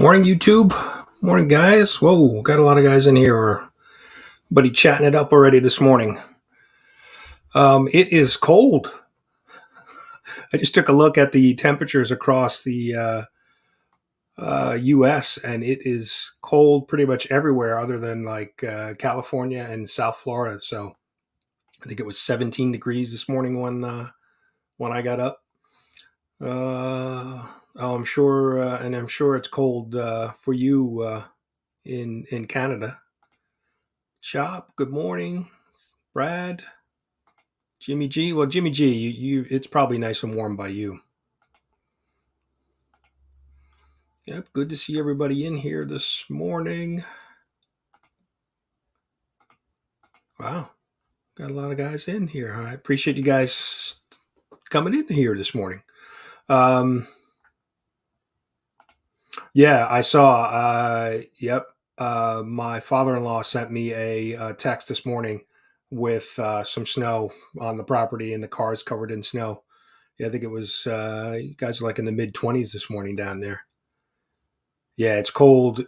Morning, YouTube. Morning, guys. Whoa, got a lot of guys in here. Everybody chatting it up already this morning. It is cold. I just took a look at the temperatures across the U.S., and it is cold pretty much everywhere other than like California and South Florida. So I think it was 17 degrees this morning when I got up. I'm sure, and I'm sure it's cold for you in Canada. Chop, good morning. Brad, Jimmy G. Well, Jimmy G, it's probably nice and warm by you. Yep, good to see everybody in here this morning. Wow, got a lot of guys in here. I appreciate you guys coming in here this morning. Yeah, I saw. Yep, my father-in-law sent me a text this morning with some snow on the property and the cars covered in snow. Yeah, I think it was you guys are like in the mid-20s this morning down there. Yeah, it's cold.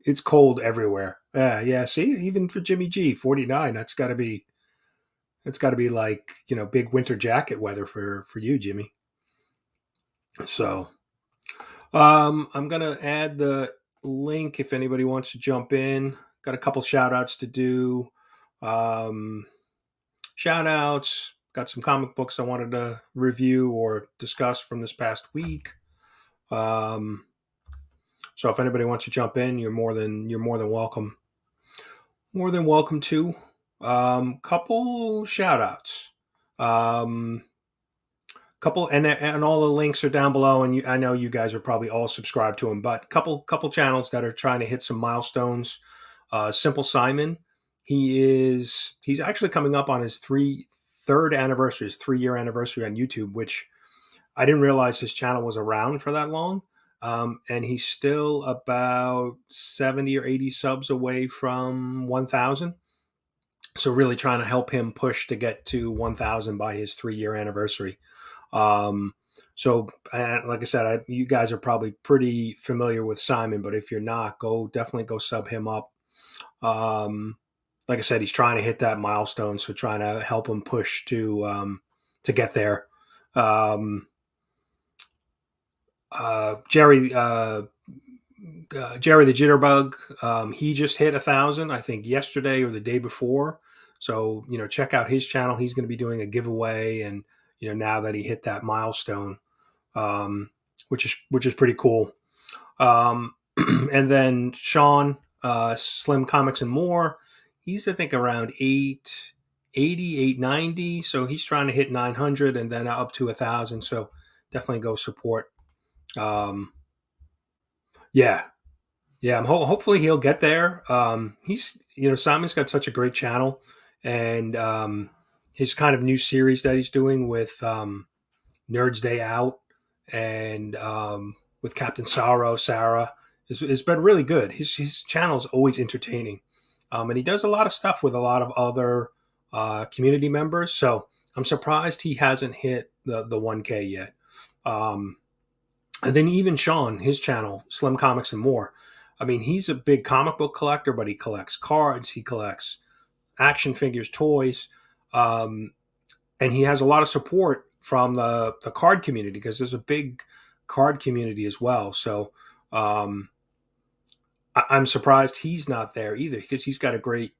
It's cold everywhere. Yeah. See, even for Jimmy G, 49. That's got to be. It's got to be like big winter jacket weather for you, Jimmy. So, I'm gonna add the link if anybody wants to jump in. Got a couple shout outs to do. Shout outs. Got some comic books I wanted to review or discuss from this past week. So if anybody wants to jump in, you're more than welcome. More than welcome to. Couple shout outs. Couple and all the links are down below, and I know you guys are probably all subscribed to them, but couple channels that are trying to hit some milestones. SimpleSimon, he's actually coming up on his 3-year anniversary on YouTube, which I didn't realize his channel was around for that long. And he's still about 70 or 80 subs away from 1,000. So really trying to help him push to get to 1,000 by his 3-year anniversary. So like I said, you guys are probably pretty familiar with Simon, but if you're not, definitely go sub him up. Like I said, he's trying to hit that milestone, so trying to help him push to get there. Jerry the Jitterbug, he just hit 1,000, I think yesterday or the day before. So, check out his channel. He's going to be doing a giveaway. And, now that he hit that milestone, which is pretty cool. And then Sean, Slim Comics and More, he's, I think, around 890. So he's trying to hit 900 and then up to 1,000. So definitely go support. Yeah. Hopefully he'll get there. He's, Simon's got such a great channel, and his kind of new series that he's doing with Nerds Day Out and with Captain Sarah has been really good. His channel is always entertaining, and he does a lot of stuff with a lot of other community members. So I'm surprised he hasn't hit the 1K yet. And then even Sean, his channel, Slim Comics and More. I mean, he's a big comic book collector, but he collects cards, he collects action figures, toys, and he has a lot of support from the card community because there's a big card community as well. So I'm surprised he's not there either because he's got a great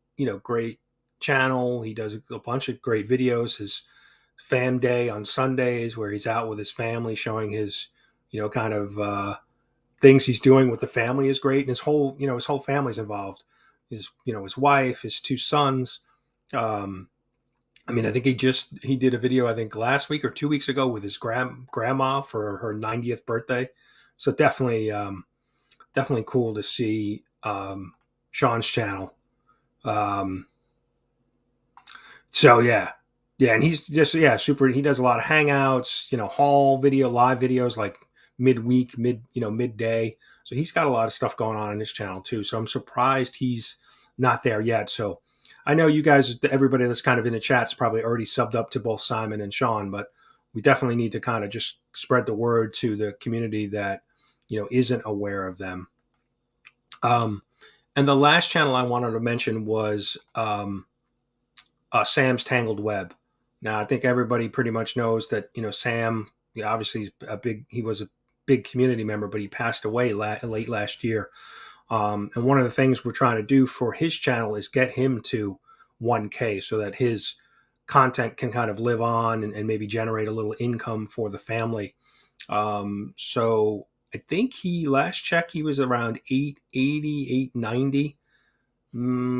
channel. He does a bunch of great videos. His Fam Day on Sundays where he's out with his family showing his kind of things he's doing with the family is great. And his whole family's involved. His wife, his 2 sons. I think he did a video, I think last week or 2 weeks ago with his grandma for her 90th birthday. So definitely cool to see Sean's channel. So yeah. And he's just, super. He does a lot of hangouts, haul video, live videos like midweek, midday. So he's got a lot of stuff going on his channel too. So I'm surprised he's not there yet. So I know you guys, everybody that's kind of in the chat's probably already subbed up to both Simon and Sean, but we definitely need to kind of just spread the word to the community that, isn't aware of them. And the last channel I wanted to mention was Sam's Tangled Web. Now, I think everybody pretty much knows that Sam, obviously he was a big community member, but he passed away late last year. And one of the things we're trying to do for his channel is get him to 1K so that his content can kind of live on and maybe generate a little income for the family. So I think last check, he was around 880, 890.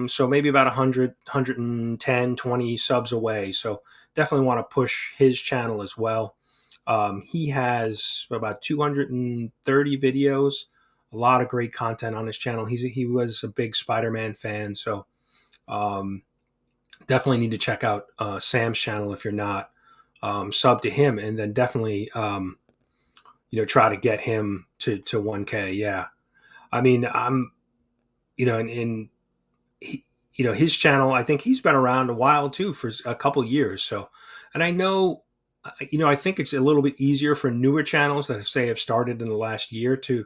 So maybe about 100, 110, 20 subs away. So definitely want to push his channel as well. He has about 230 videos, a lot of great content on his channel. He was a big Spider-Man fan. So definitely need to check out Sam's channel if you're not. Sub to him, and then definitely try to get him to 1K. Yeah. I mean, I'm, in he, his channel, I think he's been around a while too, for a couple years. So, and I know, I think it's a little bit easier for newer channels that have started in the last year to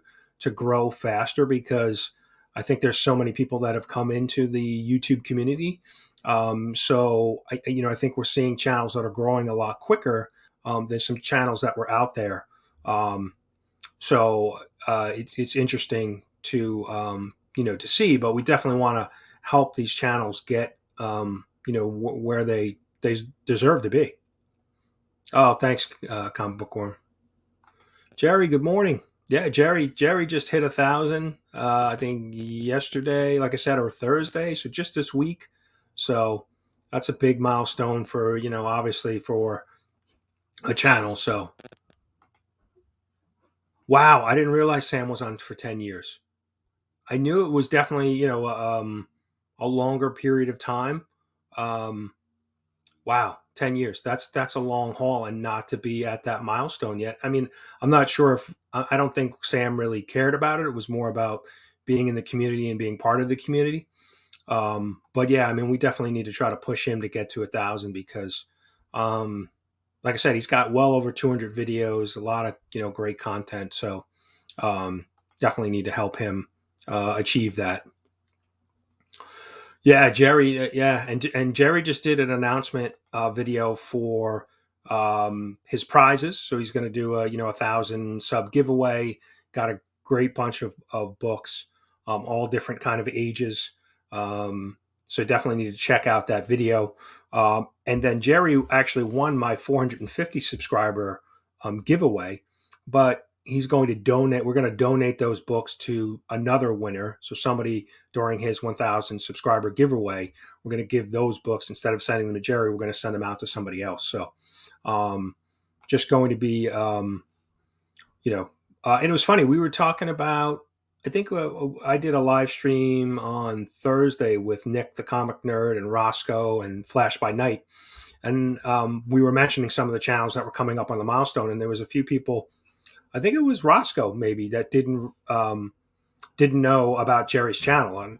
grow faster, because I think there's so many people that have come into the YouTube community. So I think we're seeing channels that are growing a lot quicker than some channels that were out there. So it's interesting to to see, but we definitely want to help these channels get where they deserve to be. Oh, thanks, Comic Book Worm. Jerry, good morning. Yeah, Jerry just hit 1,000. I think yesterday, like I said, or Thursday. So just this week. So that's a big milestone for obviously for a channel. So wow, I didn't realize Sam was on for 10 years. I knew it was definitely a longer period of time. Wow, 10 years. That's a long haul, and not to be at that milestone yet. I mean, I'm not sure if I don't think Sam really cared about it. It was more about being in the community and being part of the community. But yeah, I mean, we definitely need to try to push him to get to 1,000, because like I said, he's got well over 200 videos, a lot of great content. So definitely need to help him achieve that. Yeah, Jerry. Yeah, and Jerry just did an announcement video for his prizes. So he's going to do a 1,000 sub giveaway. Got a great bunch of books, all different kind of ages. So definitely need to check out that video. And then Jerry actually won my 450 subscriber giveaway, but he's going to donate. We're going to donate those books to another winner. So somebody during his 1,000 subscriber giveaway, we're going to give those books, instead of sending them to Jerry, we're going to send them out to somebody else. So just going to be, and it was funny. We were talking about, I think I did a live stream on Thursday with Nick the Comic Nerd and Roscoe and Flash by Night. And we were mentioning some of the channels that were coming up on the milestone. And there was a few people, I think it was Roscoe maybe, that didn't know about Jerry's channel, and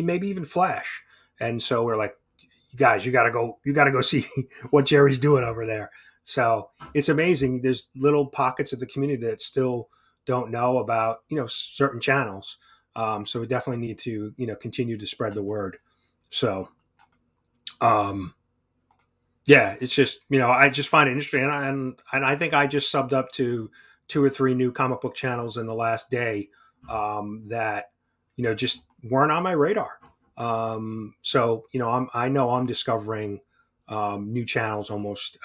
maybe even Flash. And so we're like, guys, you gotta go see what Jerry's doing over there. So it's amazing. There's little pockets of the community that still don't know about certain channels. So we definitely need to continue to spread the word. So yeah, it's just I just find it interesting, and I think I just subbed up to 2 or 3 new comic book channels in the last day that just weren't on my radar. So I know I'm discovering new channels almost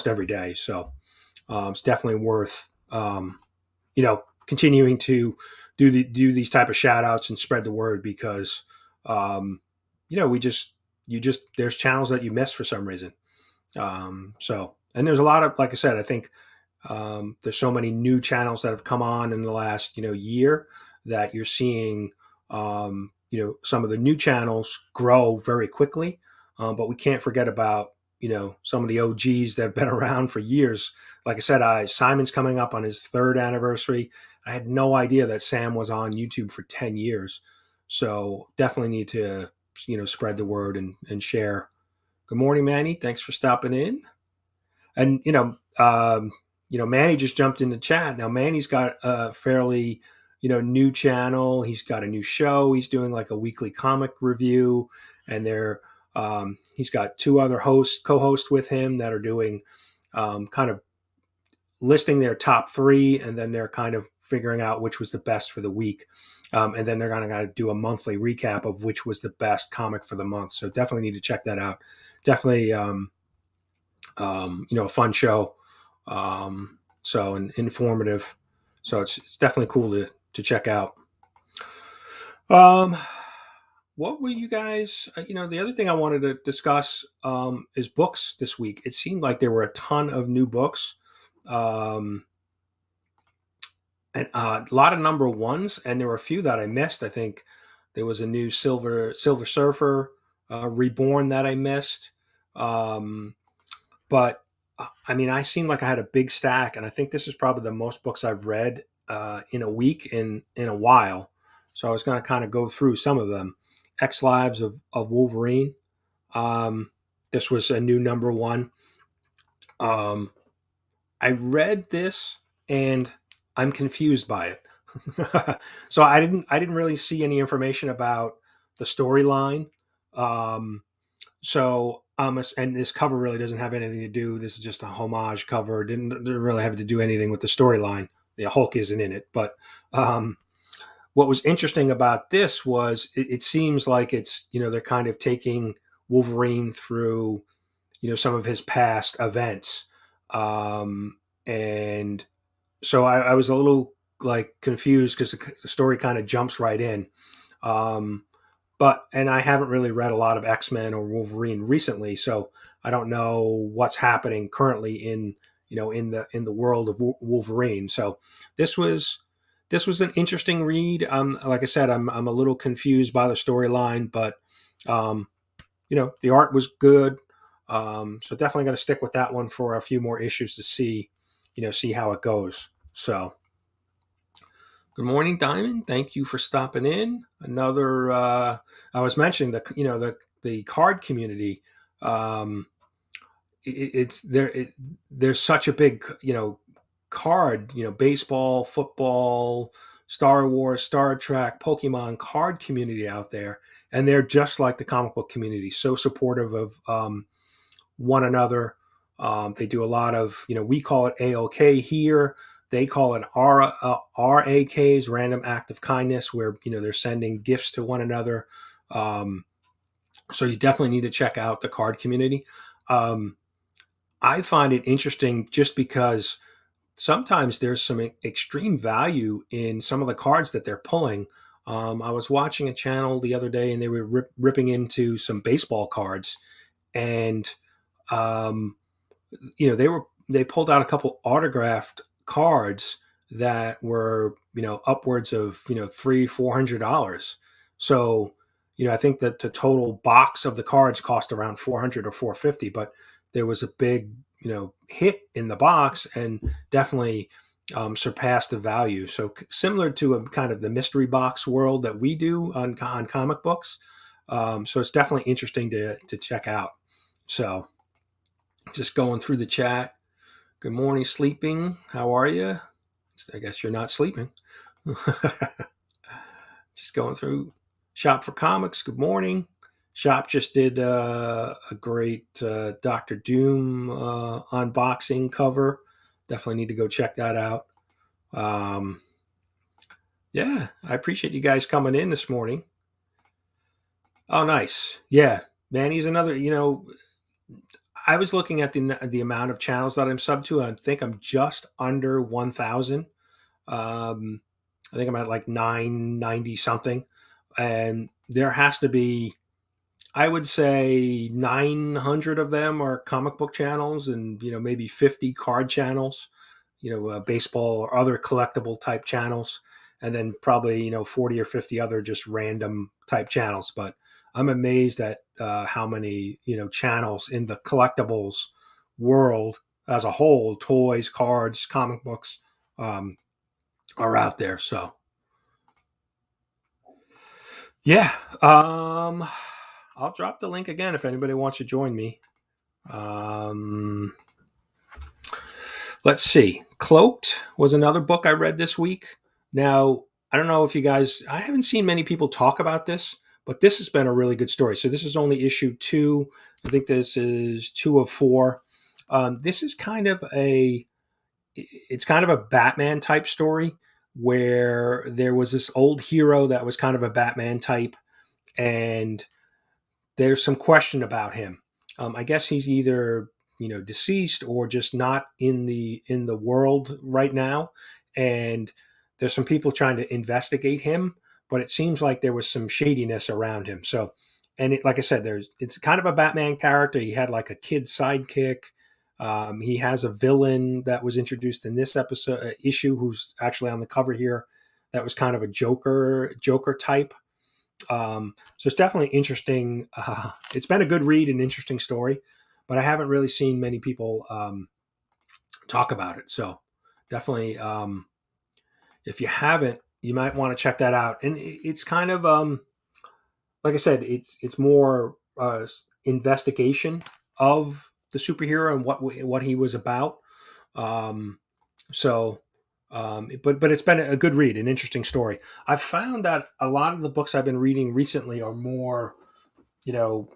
every day. So it's definitely worth continuing to do these type of shout outs and spread the word, because there's channels that you miss for some reason. So, and there's a lot of, like I said, I think there's so many new channels that have come on in the last year, that you're seeing some of the new channels grow very quickly. But we can't forget about some of the OGs that have been around for years. Like I said, Simon's coming up on his 3rd anniversary. I had no idea that Sam was on YouTube for 10 years. So definitely need to spread the word and share. Good morning, Manny. Thanks for stopping in. And Manny just jumped in the chat. Now Manny's got a fairly new channel. He's got a new show. He's doing like a weekly comic review, and he's got two other co-hosts with him that are doing kind of listing their top three, and then they're kind of figuring out which was the best for the week. And then they're going to do a monthly recap of which was the best comic for the month. So definitely need to check that out. Definitely, a fun show. And informative. So it's definitely cool to check out. What were you guys? The other thing I wanted to discuss is books this week. It seemed like there were a ton of new books. And a lot of number ones, and there were a few that I missed. I think there was a new Silver Surfer Reborn that I missed. But I mean, I seemed like I had a big stack, and I think this is probably the most books I've read in a week in a while. So I was going to kind of go through some of them. X Lives of Wolverine. This was a new number one. I read this and I'm confused by it. So I didn't really see any information about the storyline. And this cover really doesn't have anything to do. This is just a homage cover. Didn't really have to do anything with the storyline. The Hulk isn't in it, but what was interesting about this was it seems like it's they're kind of taking Wolverine through some of his past events, and so I was a little like confused because the story kind of jumps right in. And I haven't really read a lot of X-Men or Wolverine recently, so I don't know what's happening currently in the world of Wolverine. So this was an interesting read. Like I said, I'm a little confused by the storyline, but the art was good. So definitely going to stick with that one for a few more issues to see how it goes. So, good morning, Diamond. Thank you for stopping in. Another, I was mentioning the card community. There's such a big, card, baseball, football, Star Wars, Star Trek, Pokemon card community out there. And they're just like the comic book community, so supportive of one another. They do a lot of, we call it AOK here. They call it RAKs, Random Act of Kindness, where, they're sending gifts to one another. So you definitely need to check out the card community. I find it interesting just because sometimes there's some extreme value in some of the cards that they're pulling. I was watching a channel the other day and they were ripping into some baseball cards, and they pulled out a couple autographed cards that were upwards of $300-400. So I think that the total box of the cards cost around $400 or $450, but there was a big hit in the box and definitely surpassed the value. So similar to a kind of the mystery box world that we do on comic books. So it's definitely interesting to check out. So just going through the chat. Good morning, sleeping. How are you? I guess you're not sleeping. Just going through. Shop for Comics. Good morning. Shop just did a great Doctor Doom unboxing cover. Definitely need to go check that out. Yeah, I appreciate you guys coming in this morning. Oh, nice. Yeah, Manny's another, I was looking at the amount of channels that I'm sub to, and I think I'm just under 1,000. I think I'm at like 990 something, and there has to be, I would say, 900 of them are comic book channels, and maybe 50 card channels, baseball or other collectible type channels, and then probably 40 or 50 other just random type channels. But I'm amazed at how many channels in the collectibles world as a whole, toys, cards, comic books, are out there. So yeah, I'll drop the link again if anybody wants to join me. Let's see. Cloaked was another book I read this week. Now, I don't know if you guys, I haven't seen many people talk about this, but this has been a really good story. So this is only issue 2. I think this is 2 of 4. This is kind of it's kind of a Batman type story where there was this old hero that was kind of a Batman type, and there's some question about him. I guess he's either deceased or just not in the world right now, and there's some people trying to investigate him. But it seems like there was some shadiness around him. So, and like I said, it's kind of a Batman character. He had like a kid sidekick. He has a villain that was introduced in this episode issue, who's actually on the cover here. That was kind of a Joker type. So it's definitely interesting. It's been a good read and interesting story, but I haven't really seen many people talk about it. So definitely, if you haven't, you might want to check that out. And it's kind of like I said, it's more investigation of the superhero and what he was about. Um, so but it's been a good read, an interesting story. I've found that a lot of the books I've been reading recently are more, you know,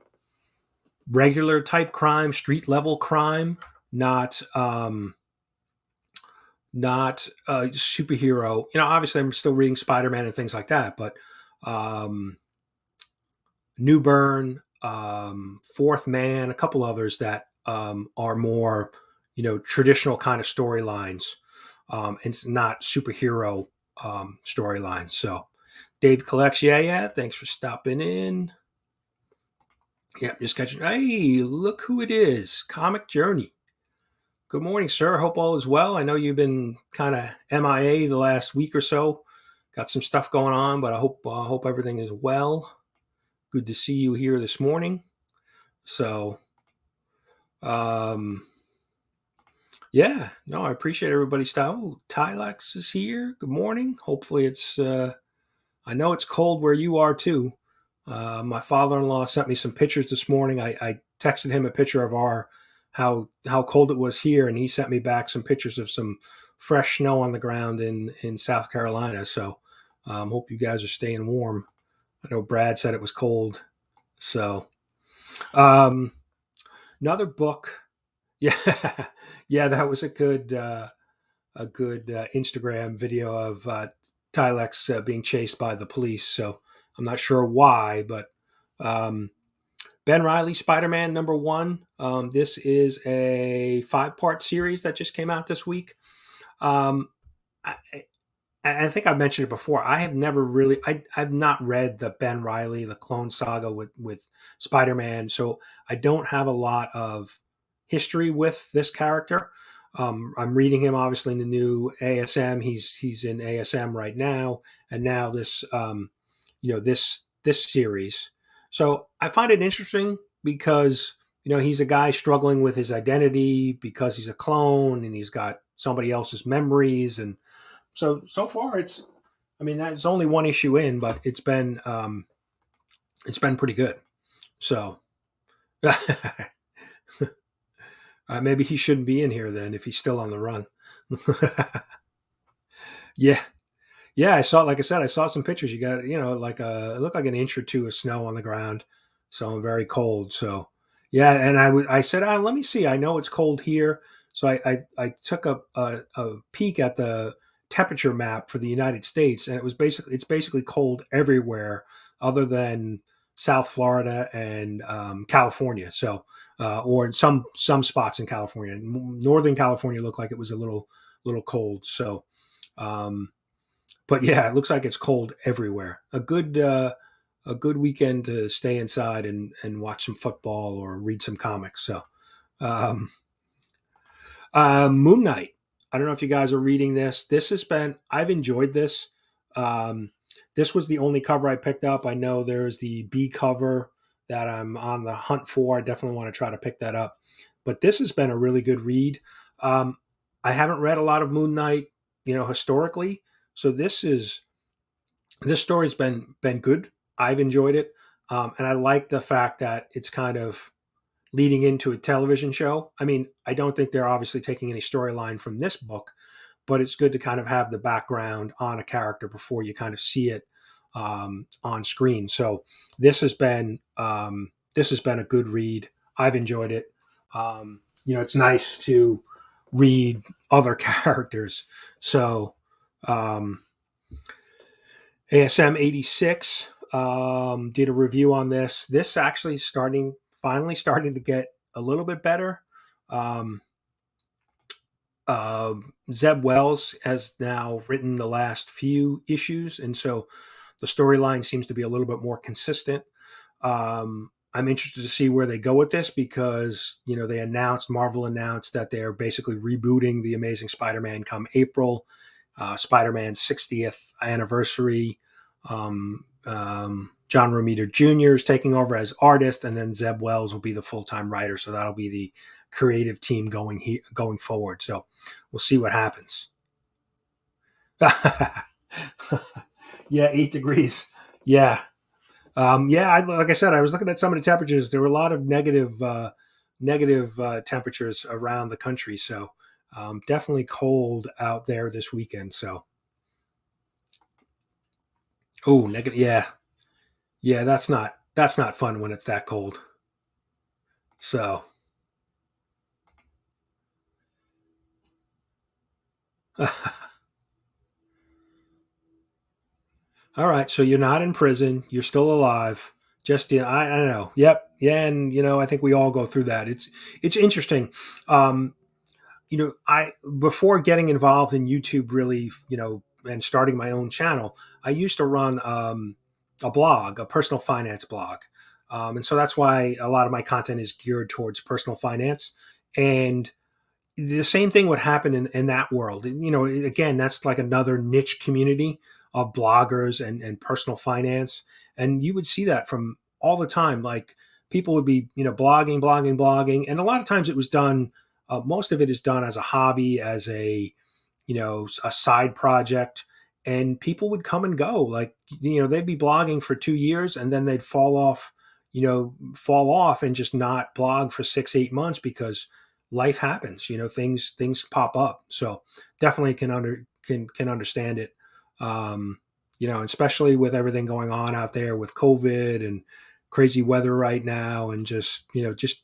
regular type crime, street level crime, not not superhero. Obviously I'm still reading Spider-Man and things like that, but um, Newburn, Fourth Man, a couple others that are more, traditional kind of storylines. And it's not superhero storylines. So Dave collects, yeah. Thanks for stopping in. Yeah, just catching. Hey, look who it is. Comic Journey. Good morning, sir. Hope all is well. I know you've been kind of MIA the last week or so. Got some stuff going on, but I hope everything is well. Good to see you here this morning. So, um, yeah, no, I appreciate everybody's style. Oh, Tylex is here. Good morning. Hopefully it's. I know it's cold where you are too. My father-in-law sent me some pictures this morning. I texted him a picture of how cold it was here, and he sent me back some pictures of some fresh snow on the ground in South Carolina. So, hope you guys are staying warm. I know Brad said it was cold. So, um, another book. Yeah, yeah, that was a good Instagram video of Tylex being chased by the police. So I'm not sure why, but um, Ben Reilly Spider-Man #1. This is a 5-part series that just came out this week. Um, I, I think I mentioned it before. I have never really, I've not read the Ben Reilly, the Clone Saga with Spider-Man, so I don't have a lot of history with this character. I'm reading him obviously in the new ASM. He's in ASM right now, and now this this series. So I find it interesting because he's a guy struggling with his identity because he's a clone and he's got somebody else's memories, and so far it's. I mean, that's only one issue in, but it's been pretty good. So maybe he shouldn't be in here then if he's still on the run. Yeah, yeah. I saw, like I said, I saw some pictures. You got, like it looked like an inch or two of snow on the ground, so I'm very cold. So yeah, and I said, let me see. I know it's cold here, so I took a peek at the temperature map for the United States, and it's basically cold everywhere other than South Florida and California. So or in some spots in California, Northern California looked like it was a little cold. So. Um, but yeah, it looks like it's cold everywhere. A good weekend to stay inside and watch some football or read some comics. So, um, Moon Knight. I don't know if you guys are reading this. I've enjoyed this. Um, this was the only cover I picked up. I know there's the B cover that I'm on the hunt for. I definitely want to try to pick that up. But this has been a really good read. Um, I haven't read a lot of Moon Knight, historically. So this story's been good. I've enjoyed it, and I like the fact that it's kind of leading into a television show. I mean, I don't think they're obviously taking any storyline from this book, but it's good to kind of have the background on a character before you kind of see it on screen. So this has been this has been a good read. I've enjoyed it. It's nice to read other characters. So ASM 86 did a review on this. This actually finally starting to get a little bit better. Um, uh, Zeb Wells has now written the last few issues, and so the storyline seems to be a little bit more consistent. I'm interested to see where they go with this because Marvel announced that they're basically rebooting the Amazing Spider-Man come April, Spider-Man's 60th anniversary. John Romita Jr. is taking over as artist, and then Zeb Wells will be the full-time writer. So that'll be the creative team going forward. So we'll see what happens. Yeah, 8 degrees. Yeah. Like I said, I was looking at some of the temperatures. There were a lot of negative temperatures around the country. So definitely cold out there this weekend. So, oh, negative. Yeah. Yeah. That's not fun when it's that cold. So, all right. So you're not in prison. You're still alive. Just, yeah, I don't know. Yep. Yeah. And, I think we all go through that. It's interesting. Um, I before getting involved in YouTube really, and starting my own channel, I used to run a blog, a personal finance blog, and so that's why a lot of my content is geared towards personal finance. And the same thing would happen in that world. Again, that's like another niche community of bloggers and personal finance. And you would see that from all the time. Like people would be, blogging. And a lot of times it was done, most of it is done as a hobby, as a side project. And people would come and go. Like, they'd be blogging for 2 years and then they'd fall off and just not blog for 6, 8 months because life happens. Things pop up. So definitely can understand it. Especially with everything going on out there with COVID and crazy weather right now, and just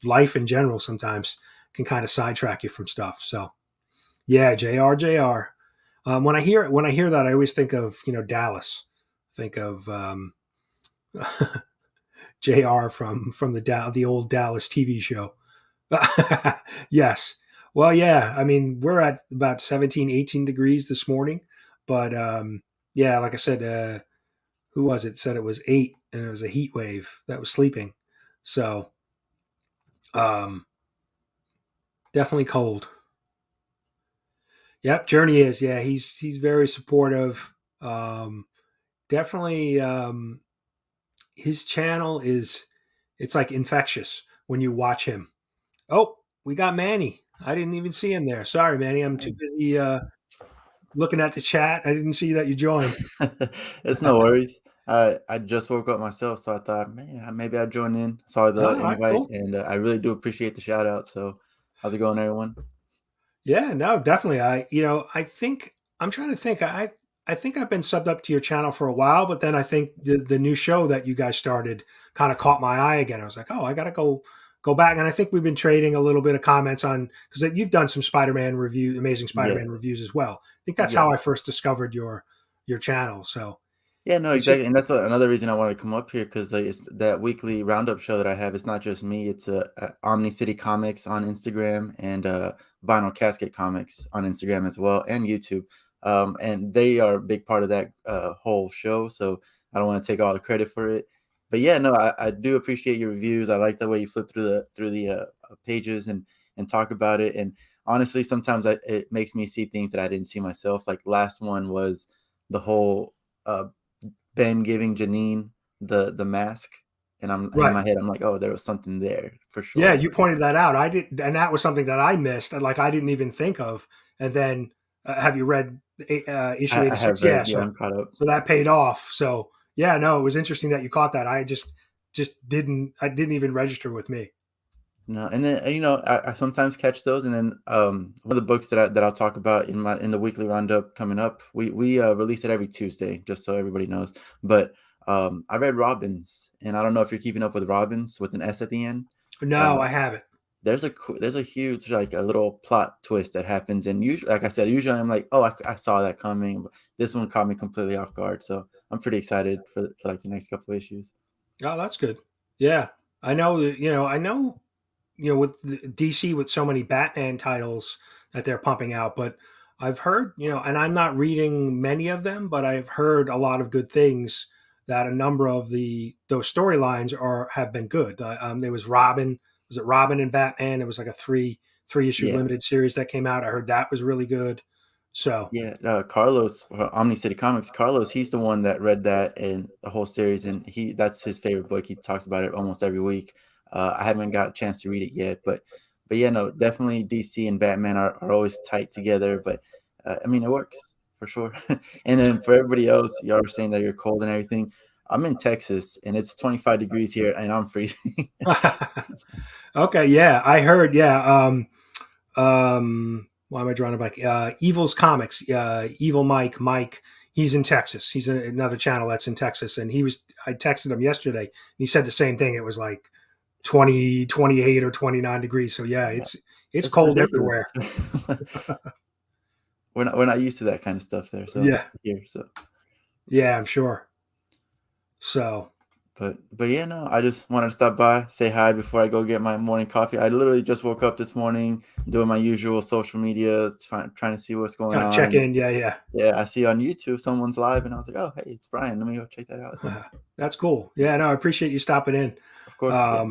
life in general sometimes can kind of sidetrack you from stuff. So yeah, Jr. When I hear that, I always think of Dallas. Think of Jr. from the old Dallas TV show. Yes. Well, yeah. I mean, we're at about 17, 18 degrees this morning. But yeah, like I said, who was it? Said it was 8 and it was a heat wave that was sleeping. So um, definitely cold. Yep. Journey is. Yeah. He's very supportive. Definitely. His channel it's like infectious when you watch him. Oh, we got Manny. I didn't even see him there. Sorry, Manny. I'm too busy looking at the chat. I didn't see that you joined. It's no worries. I just woke up myself, so I thought, man, maybe I'd join in. Saw the All right, invite, cool. and I really do appreciate the shout out. So, how's it going, everyone? Yeah, no, definitely. I think I'm trying to think. I think I've been subbed up to your channel for a while, but then I think the new show that you guys started kind of caught my eye again. I was like, oh, I gotta go back. And I think we've been trading a little bit of comments on because you've done some Amazing Yeah, Spider-Man reviews as well. I think that's yeah. how I first discovered your channel. So Yeah, no, it's just exactly, and that's another reason I wanted to come up here because like, it's that weekly roundup show that I have. It's not just me; it's Omni City Comics on Instagram and Vinyl Casket Comics on Instagram as well, and YouTube. And they are a big part of that whole show. So I don't want to take all the credit for it, but yeah, no, I do appreciate your reviews. I like the way you flip through the pages and talk about it. And honestly, sometimes it makes me see things that I didn't see myself. Like last one was the whole. Ben giving Janine the mask, and I'm in right. my head, I'm like, "Oh, there was something there for Yeah, sure." you pointed that out. I did, and that was something that I missed. Like I didn't even think of. And then, have you read issue I 86? have Yeah, read, yeah, so I'm caught up. so that paid off. So yeah, no, it was interesting that you caught that. I just didn't. I didn't even register with me. No, and then I sometimes catch those, and then one of the books that I'll talk about in the weekly roundup coming up. We release it every Tuesday, just so everybody knows. But I read Robbins, and I don't know if you're keeping up with Robbins with an S at the end. Uh, No, I haven't. there's a huge, like, a little plot twist that happens, and usually, like I said, usually I'm like, oh, I saw that coming. But this one caught me completely off guard, so I'm pretty excited for like the next couple issues. Oh, that's good. Yeah, I know. I know. With DC with so many Batman titles that they're pumping out, but I've heard, and I'm not reading many of them, but I've heard a lot of good things that a number of those storylines have been good. There was Robin, was it Robin and Batman? It was like a three issue Yeah. limited series that came out. I heard that was really good. So Yeah, Carlos, Omni City Comics. Carlos, he's the one that read that and the whole series, and that's his favorite book. He talks about it almost every week. I haven't got a chance to read it yet, but yeah, no, definitely DC and Batman are always tight together. But I mean, it works for sure. And then for everybody else, y'all are saying that you're cold and everything. I'm in Texas, and it's 25 degrees here, and I'm freezing. okay, yeah, I heard, yeah. Why am I drawing a blank? Evil's Comics, Evil Mike. He's in Texas. He's in another channel that's in Texas, and I texted him yesterday. And he said the same thing. It was like 20, 28 or 29 degrees. So yeah, Yeah, it's it's cold ridiculous. everywhere. We're not used to that kind of stuff there, so Yeah, here, so. yeah, I'm sure. So But yeah, no, I just wanted to stop by, say hi before I go get my morning coffee. I literally just woke up this morning, doing my usual social media, trying to see what's going kind of on. check And in. Yeah, yeah. yeah, I see on YouTube someone's live, and I was like, oh, hey, it's Brian. Let me go check that out. That's cool. Yeah, no, I appreciate you stopping in. Of course, yeah.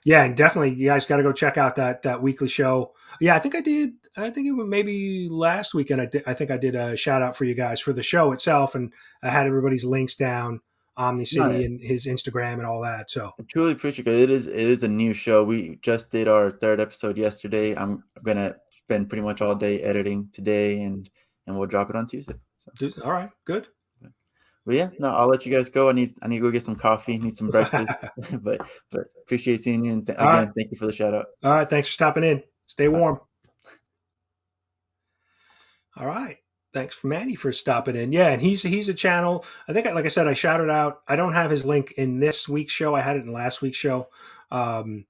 Yeah, and definitely, you guys got to go check out that weekly show. Yeah, I think I did. I think it was maybe last weekend. I think I did a shout out for you guys for the show itself, and I had everybody's links down, Omni No, City and his Instagram and all that. So I truly appreciate it. It is a new show. We just did our third episode yesterday. I'm gonna spend pretty much all day editing today, and we'll drop it on Tuesday. So. all right, good. But yeah, no, I'll let you guys go. I need to go get some coffee, need some breakfast. but but appreciate seeing you, and All right, again, thank you for the shout out. all right. Thanks for stopping in. Stay Bye. warm. All right. Thanks for Manny for stopping in. Yeah, and he's a channel. I think, like I said, I shouted out. I don't have his link in this week's show. I had it in last week's show. Um,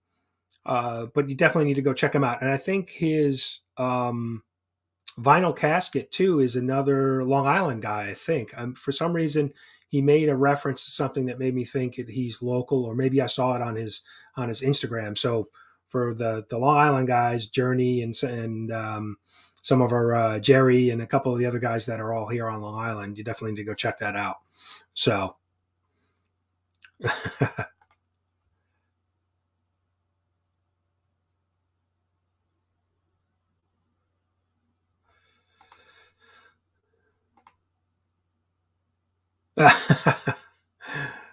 but you definitely need to go check him out. And I think his Vinyl Casket too is another Long Island guy. I think for some reason he made a reference to something that made me think he's local, or maybe I saw it on his Instagram. So for the Long Island guys, Journey and some of our Jerry and a couple of the other guys that are all here on Long Island, you definitely need to go check that out. So.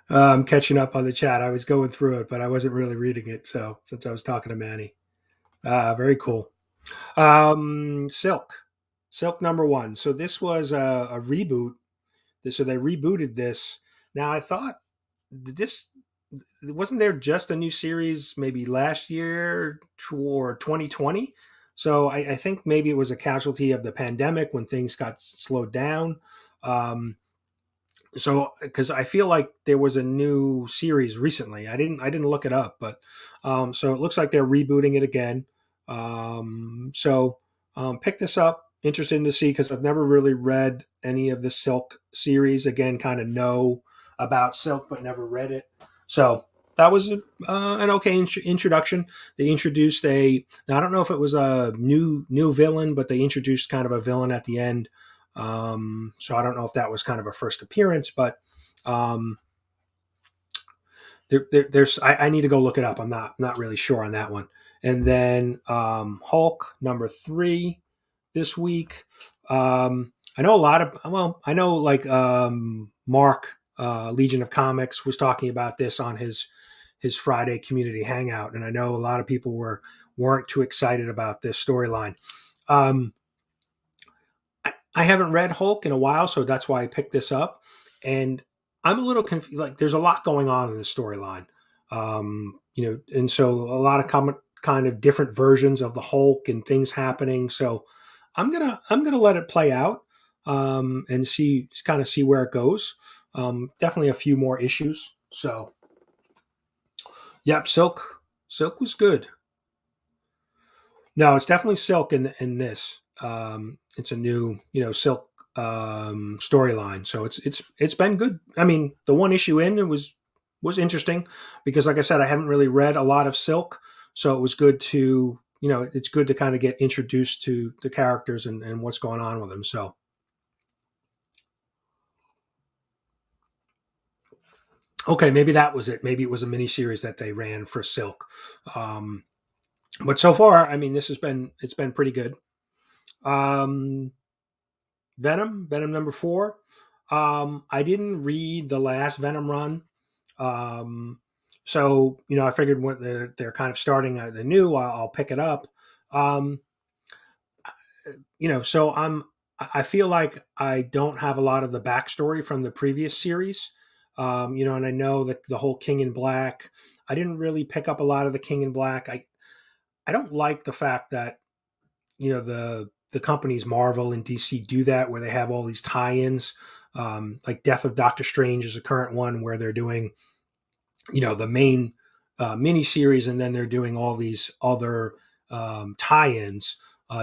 I'm catching up on the chat. I was going through it, but I wasn't really reading it. So since I was talking to Manny, very cool. Silk number one. So this was a reboot. So they rebooted this. Now I thought this wasn't there just a new series maybe last year or 2020. So I think maybe it was a casualty of the pandemic when things got slowed down. Um, so because I feel like there was a new series recently. I didn't look it up, but so it looks like they're rebooting it again. Pick this up. Interested to see because I've never really read any of the Silk series. Again, kind of know about Silk, but never read it. So that was an okay introduction. They introduced now I don't know if it was a new villain, but they introduced kind of a villain at the end. So I don't know if that was kind of a first appearance, but um, there's I need to go look it up. I'm not really sure on that one. And then Hulk number 3 this week. I know a lot of I know like Mark Legion of Comics was talking about this on his Friday community hangout, and I know a lot of people weren't too excited about this storyline. Um, I haven't read Hulk in a while, so that's why I picked this up. And I'm a little confused. Like, there's a lot going on in the storyline, and so a lot of kind of different versions of the Hulk and things happening. So I'm gonna let it play out, and see where it goes. Definitely a few more issues. So yep, Silk was good. No, it's definitely Silk in this. It's a new, Silk storyline. So it's been good. I mean, the one issue in it was interesting because, like I said, I haven't really read a lot of Silk, so it was good to, it's good to kind of get introduced to the characters and what's going on with them. So okay, maybe that was it. Maybe it was a miniseries that they ran for Silk. Um, but so far, I mean, it's been pretty good. Um, Venom number 4. I didn't read the last Venom run, um, so I figured when they're kind of starting the new, I'll pick it up. Um, so I feel like I don't have a lot of the backstory from the previous series, and I know that the whole King in Black. I didn't really pick up a lot of the King in Black. I don't like the fact that the companies Marvel and DC do that where they have all these tie-ins. Like Death of Doctor Strange is a current one where they're doing the main mini series, and then they're doing all these other tie-ins.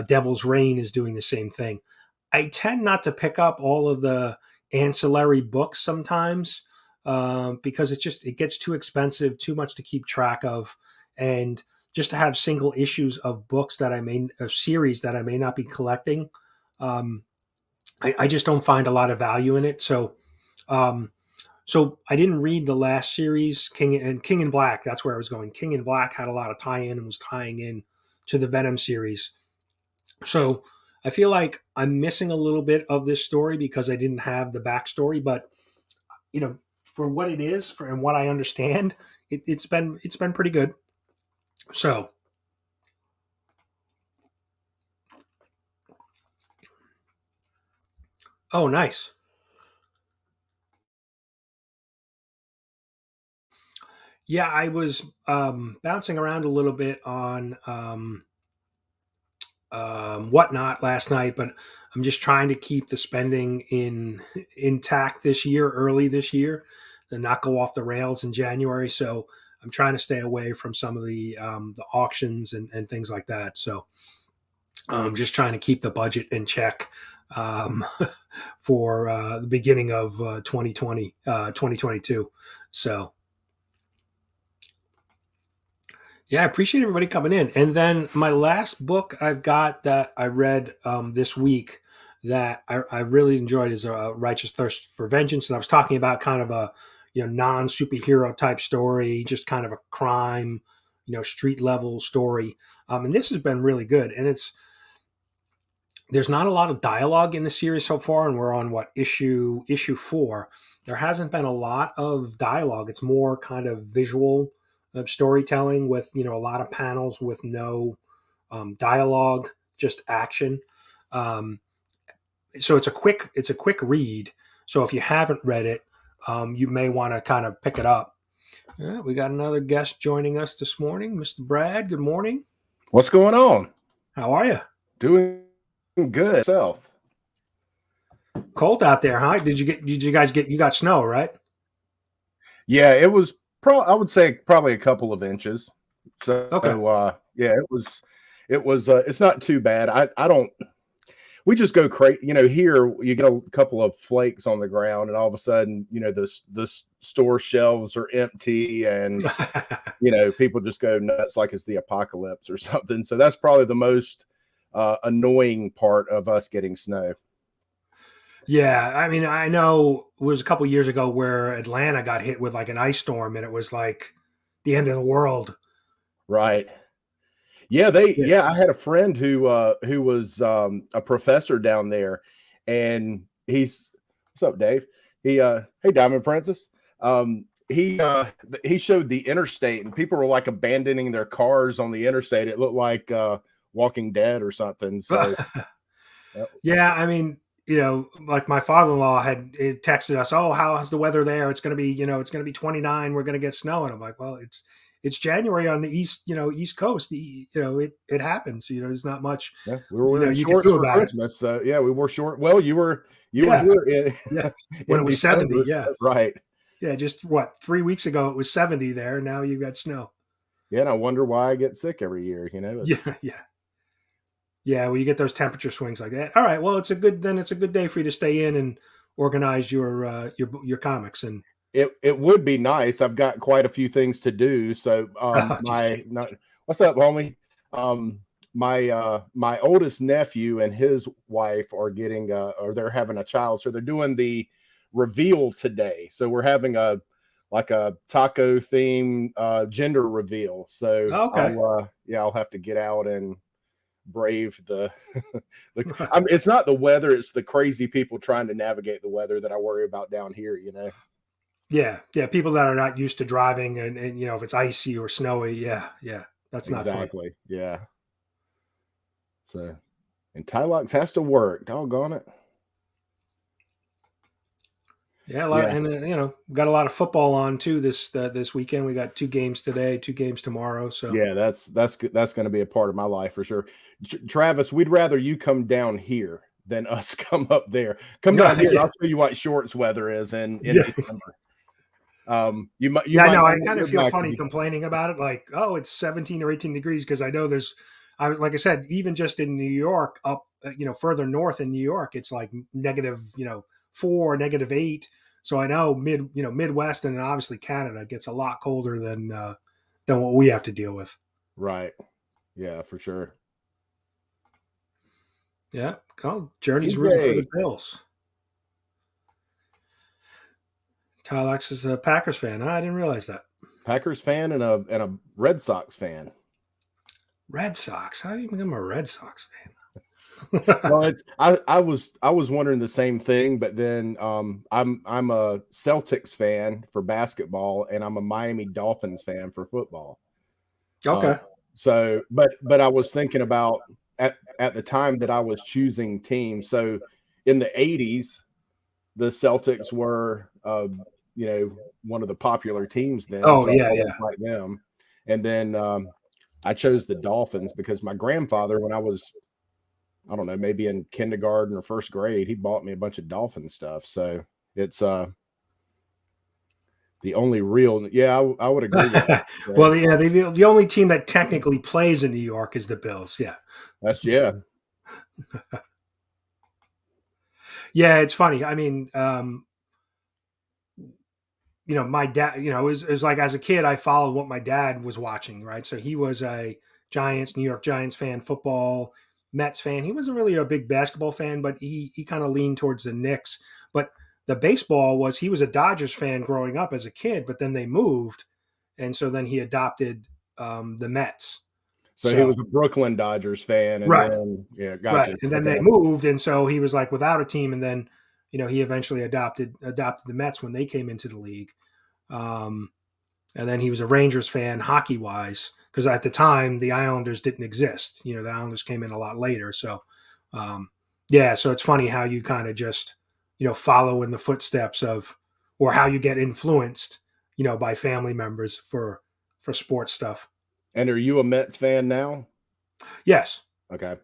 Devil's Reign is doing the same thing. I tend not to pick up all of the ancillary books sometimes, because it gets too expensive, too much to keep track of, and just to have single issues of books of series that I may not be collecting. Um, I just don't find a lot of value in it. Um, so I didn't read the last series, King in Black. That's where I was going. King in Black had a lot of tie-in and was tying in to the Venom series. So I feel like I'm missing a little bit of this story because I didn't have the backstory. But for what it is, and what I understand, it's been pretty good. So oh, nice. Yeah, I was bouncing around a little bit on whatnot last night, but I'm just trying to keep the spending intact this year, early this year, and not go off the rails in January. So I'm trying to stay away from some of the auctions and things like that. So I'm just trying to keep the budget in check, um, for the beginning of 2020, 2022. So yeah, I appreciate everybody coming in. And then my last book I've got that I read this week that I really enjoyed is Righteous Thirst for Vengeance. And I was talking about kind of a non superhero type story, just kind of a crime, street level story. And this has been really good. And there's not a lot of dialogue in the series so far, and we're on what issue 4. There hasn't been a lot of dialogue. It's more kind of visual storytelling with a lot of panels with no dialogue, just action. Um, so it's a quick read. So if you haven't read it, you may want to kind of pick it up. Yeah, we got another guest joining us this morning, Mr. Brad. Good morning. What's going on? How are you? Doing good. Self. Cold out there, huh? Did you guys you got snow, right? Yeah, it was I would say probably a couple of inches. So Okay. yeah, it was it's not too bad. I don't we just go crazy. Here you get a couple of flakes on the ground and all of a sudden, the store shelves are empty and people just go nuts like it's the apocalypse or something. So that's probably the most annoying part of us getting snow. Yeah, I mean, I know it was a couple years ago where Atlanta got hit with like an ice storm, and it was like the end of the world. Right. Yeah, Yeah. I had a friend who was a professor down there, and what's up, Dave? Hey, Diamond Princess. He showed the interstate, and people were like abandoning their cars on the interstate. It looked like Walking Dead or something. So Yeah, I mean, like my father-in-law had texted us, "Oh, how's the weather there? It's going to be 29. We're going to get snow." And I'm like, "Well, it's January on the East Coast. It happens. There's not much Yeah, we were wearing you can shorts do for about it. Christmas. So yeah, we wore short. Well, you were Yeah, here in, yeah. When in it was 70, December, yeah, so, right? yeah. Just what 3 weeks ago it was 70 there. Now you got snow. Yeah, and I wonder why I get sick every year. Yeah, yeah. Yeah, well, you get those temperature swings like that. All right, well, it's a good day for you to stay in and organize your comics and. It would be nice. I've got quite a few things to do. So Oh, geez. what's up, homie? My oldest nephew and his wife are getting or they're having a child, so they're doing the reveal today. So we're having a taco theme gender reveal. So Okay. I'll have to get out and brave the, it's not the weather, it's the crazy people trying to navigate the weather that I worry about down here, Yeah, yeah. People that are not used to driving, and if it's icy or snowy, yeah, that's not fun. Exactly. Yeah. So, and Tylox has to work. Doggone it. Yeah, and we got a lot of football on too this weekend. We got 2 games today, 2 games tomorrow. So yeah, that's going to be a part of my life for sure. Travis, we'd rather you come down here than us come up there. Come down here, and I'll show you what shorts weather is in December. You might. I know. I kind of feel funny complaining about it, like, oh, it's 17 or 18 degrees, because I know like I said, even just in New York, up further north in New York, it's like negative 4, -8. So I know Midwest and obviously Canada gets a lot colder than what we have to deal with. Right. Yeah, for sure. Yeah. Oh, Journey's rooting for the Bills. Tylex is a Packers fan. I didn't realize that. Packers fan and a Red Sox fan. Red Sox? How do you become a Red Sox fan? Well, I was wondering the same thing, but then I'm a Celtics fan for basketball, and I'm a Miami Dolphins fan for football. Okay. So, but I was thinking about at the time that I was choosing teams. So, in the 80s, the Celtics were one of the popular teams then. Oh, so yeah, I like them. And then I chose the Dolphins because my grandfather, when I was, I don't know, maybe in kindergarten or first grade, he bought me a bunch of Dolphin stuff. So it's the only real. Yeah, I would agree with that. So, well, yeah, the only team that technically plays in New York is the Bills. Yeah. Yeah. Yeah, it's funny. I mean, my dad, it was like as a kid, I followed what my dad was watching, right? So he was a New York Giants fan, football, Mets fan. He wasn't really a big basketball fan, but he kind of leaned towards the Knicks. But the baseball he was a Dodgers fan growing up as a kid, but then they moved. And so then he adopted the Mets. So he was a Brooklyn Dodgers fan. And right. Then, yeah, gotcha. Right. And then they moved. And so he was like without a team. And then, he eventually adopted the Mets when they came into the league. And then he was a Rangers fan hockey wise, because at the time the Islanders didn't exist. The Islanders came in a lot later. So, so it's funny how you kind of just, follow in the footsteps of, or how you get influenced, by family members for sports stuff. And are you a Mets fan now? Yes. Okay.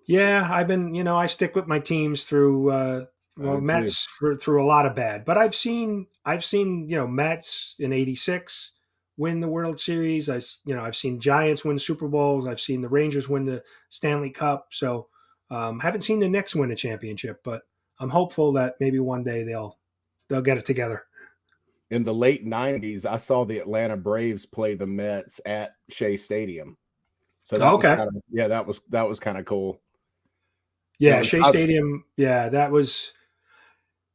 Yeah, I've been, I stick with my teams through, Mets through a lot of bad, but I've seen Mets in '86 win the World Series. I've seen Giants win Super Bowls. I've seen the Rangers win the Stanley Cup. So haven't seen the Knicks win a championship, but I'm hopeful that maybe one day they'll get it together. In the late '90s, I saw the Atlanta Braves play the Mets at Shea Stadium. So that was kind of cool. Yeah, Shea Stadium. Yeah, that was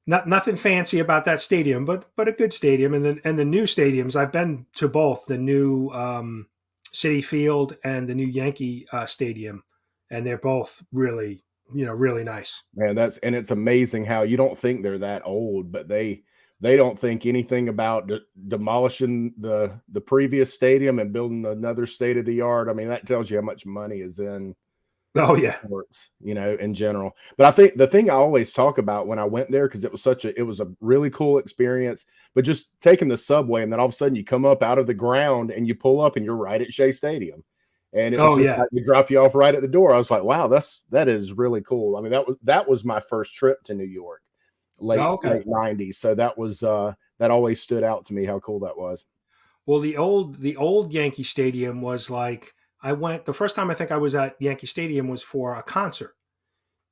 nothing fancy about that stadium, but a good stadium. And the new stadiums, I've been to both the new Citi Field and the new Yankee Stadium, and they're both really really nice. Man, it's amazing how you don't think they're that old, but they don't think anything about demolishing the previous stadium and building another state of the art. I mean, that tells you how much money is in Oh yeah. sports, in general. But I think the thing I always talk about when I went there, because it was a really cool experience, but just taking the subway and then all of a sudden you come up out of the ground and you pull up and you're right at Shea Stadium. And it was Oh just yeah. like they drop you off right at the door. I was like, wow, that is really cool. I mean, that was my first trip to New York, Oh, late okay. late 90s. So that was that always stood out to me how cool that was. Well, the old Yankee Stadium was like I went the first time I think I was at Yankee Stadium was for a concert,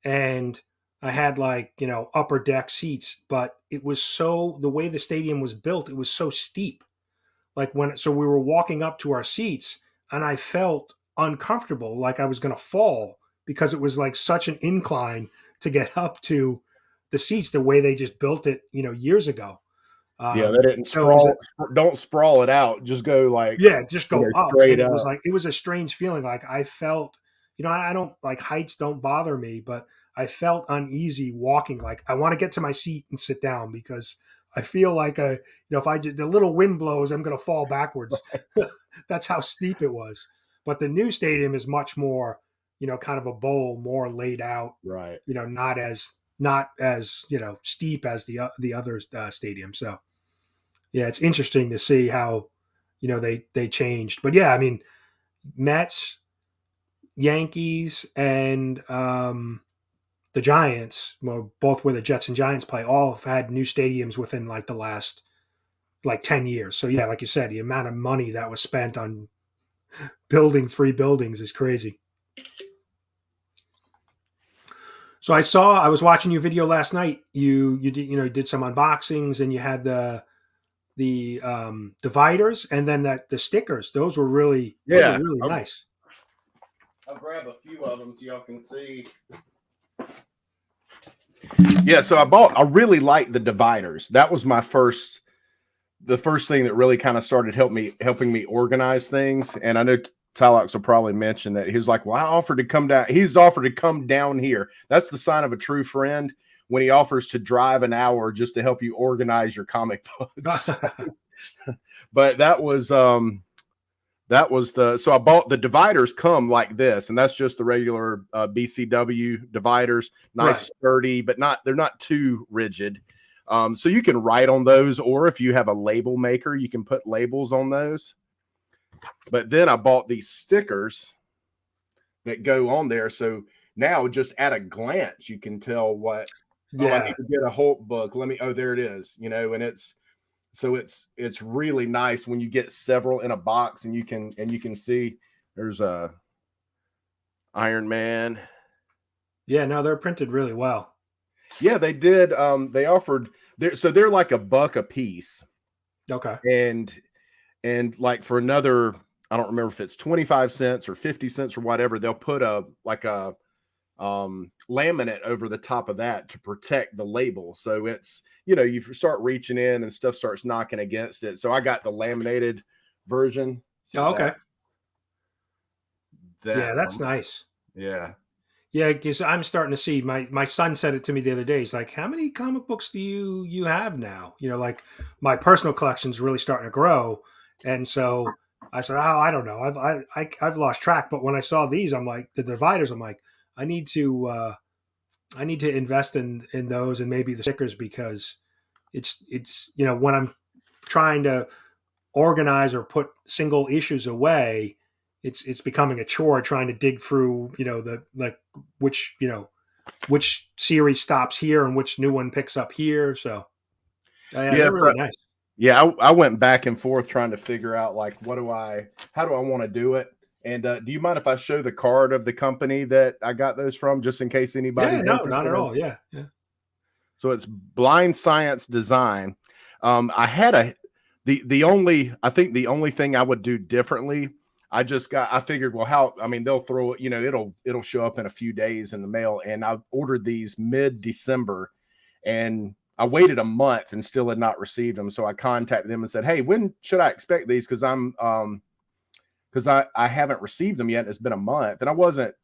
and I had like upper deck seats, but it was so the way the stadium was built, it was so steep. Like so we were walking up to our seats, and I felt uncomfortable, like I was going to fall because it was like such an incline to get up to the seats the way they just built it, years ago. Yeah, they didn't So it was don't sprawl it out. Just go like, Yeah, just go up. straight And up. it was a strange feeling. Like I felt, I don't like heights don't bother me, but I felt uneasy walking. Like I want to get to my seat and sit down because I feel like if the little wind blows, I'm going to fall backwards. That's how steep it was. But the new stadium is much more, kind of a bowl, more laid out, Right. not as steep as the other stadium. So yeah, it's interesting to see how they changed. But yeah, I mean, Mets, Yankees, and the Giants, well, both where the Jets and Giants play, all have had new stadiums within like the last like 10 years. So yeah, like you said, the amount of money that was spent on building 3 buildings is crazy. So I was watching your video last night. You did some unboxings, and you had the dividers, and then the stickers. Those were really nice. I'll grab a few of them so y'all can see. Yeah, so I really like the dividers. That was the first thing that really kind of started helping me organize things. And I know Tylox will probably mention that he was like, well, I offered to come down. He's offered to come down here. That's the sign of a true friend, when he offers to drive an hour just to help you organize your comic books. But so I bought the dividers come like this, and that's just the regular BCW dividers, nice, sturdy, but they're not too rigid. So you can write on those, or if you have a label maker, you can put labels on those. But then I bought these stickers that go on there. So now just at a glance, you can tell what, I need to get a Hulk book. There it is, and it's really nice when you get several in a box, and you can see there's a Iron Man. Yeah, no, they're printed really well. Yeah, they did. They offered they're like $1 a piece. Okay. And like for another, I don't remember if it's 25 cents or 50 cents or whatever, they'll put a laminate over the top of that to protect the label. So it's, you start reaching in and stuff starts knocking against it. So I got the laminated version. Oh, okay. Yeah, that's nice. Yeah. Yeah, because I'm starting to see my son said it to me the other day. He's like, "How many comic books do you have now?" Like my personal collection's really starting to grow, and so I said, "Oh, I don't know. I've lost track." But when I saw these, I'm like the dividers. I'm like, I need to invest in those and maybe the stickers, because it's when I'm trying to organize or put single issues away, it's becoming a chore trying to dig through which series stops here and which new one picks up here. So they're really nice. Yeah, I went back and forth trying to figure out like how do I want to do it. And do you mind if I show the card of the company that I got those from, just in case anybody? Yeah, no, not at all. Yeah. So it's Blind Science Design. I had the only thing I would do differently, I figured, well, they'll throw it, it'll show up in a few days in the mail. And I ordered these mid-December, and I waited a month and still had not received them. So I contacted them and said, hey, when should I expect these? Because I haven't received them yet. It's been a month, and I wasn't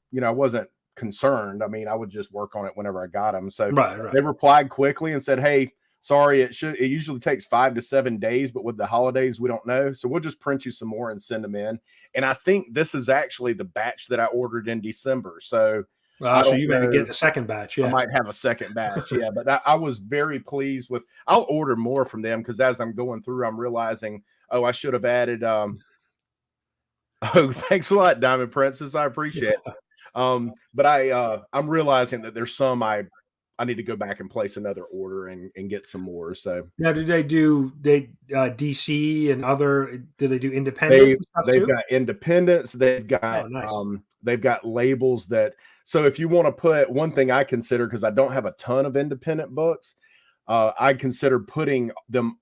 concerned. I would just work on it whenever I got them. So right. They replied quickly and said, hey, sorry, it usually takes 5 to 7 days, but with the holidays, we don't know. So we'll just print you some more and send them in. And I think this is actually the batch that I ordered in December. So I So don't you may be know. getting a second batch. I Yeah. might have a second batch. Yeah, but I was very pleased with. I'll order more from them because as I'm going through, I'm realizing, oh, I should have added. Oh, thanks a lot, Diamond Princess. I appreciate it. But I'm realizing that there's some I need to go back and place another order and get some more. So Now, do they do DC and other? Do they do independent stuff they've too? got independents. They've got Nice. they've got labels that. So if you want to put one thing I consider, because I don't have a ton of independent books, I consider putting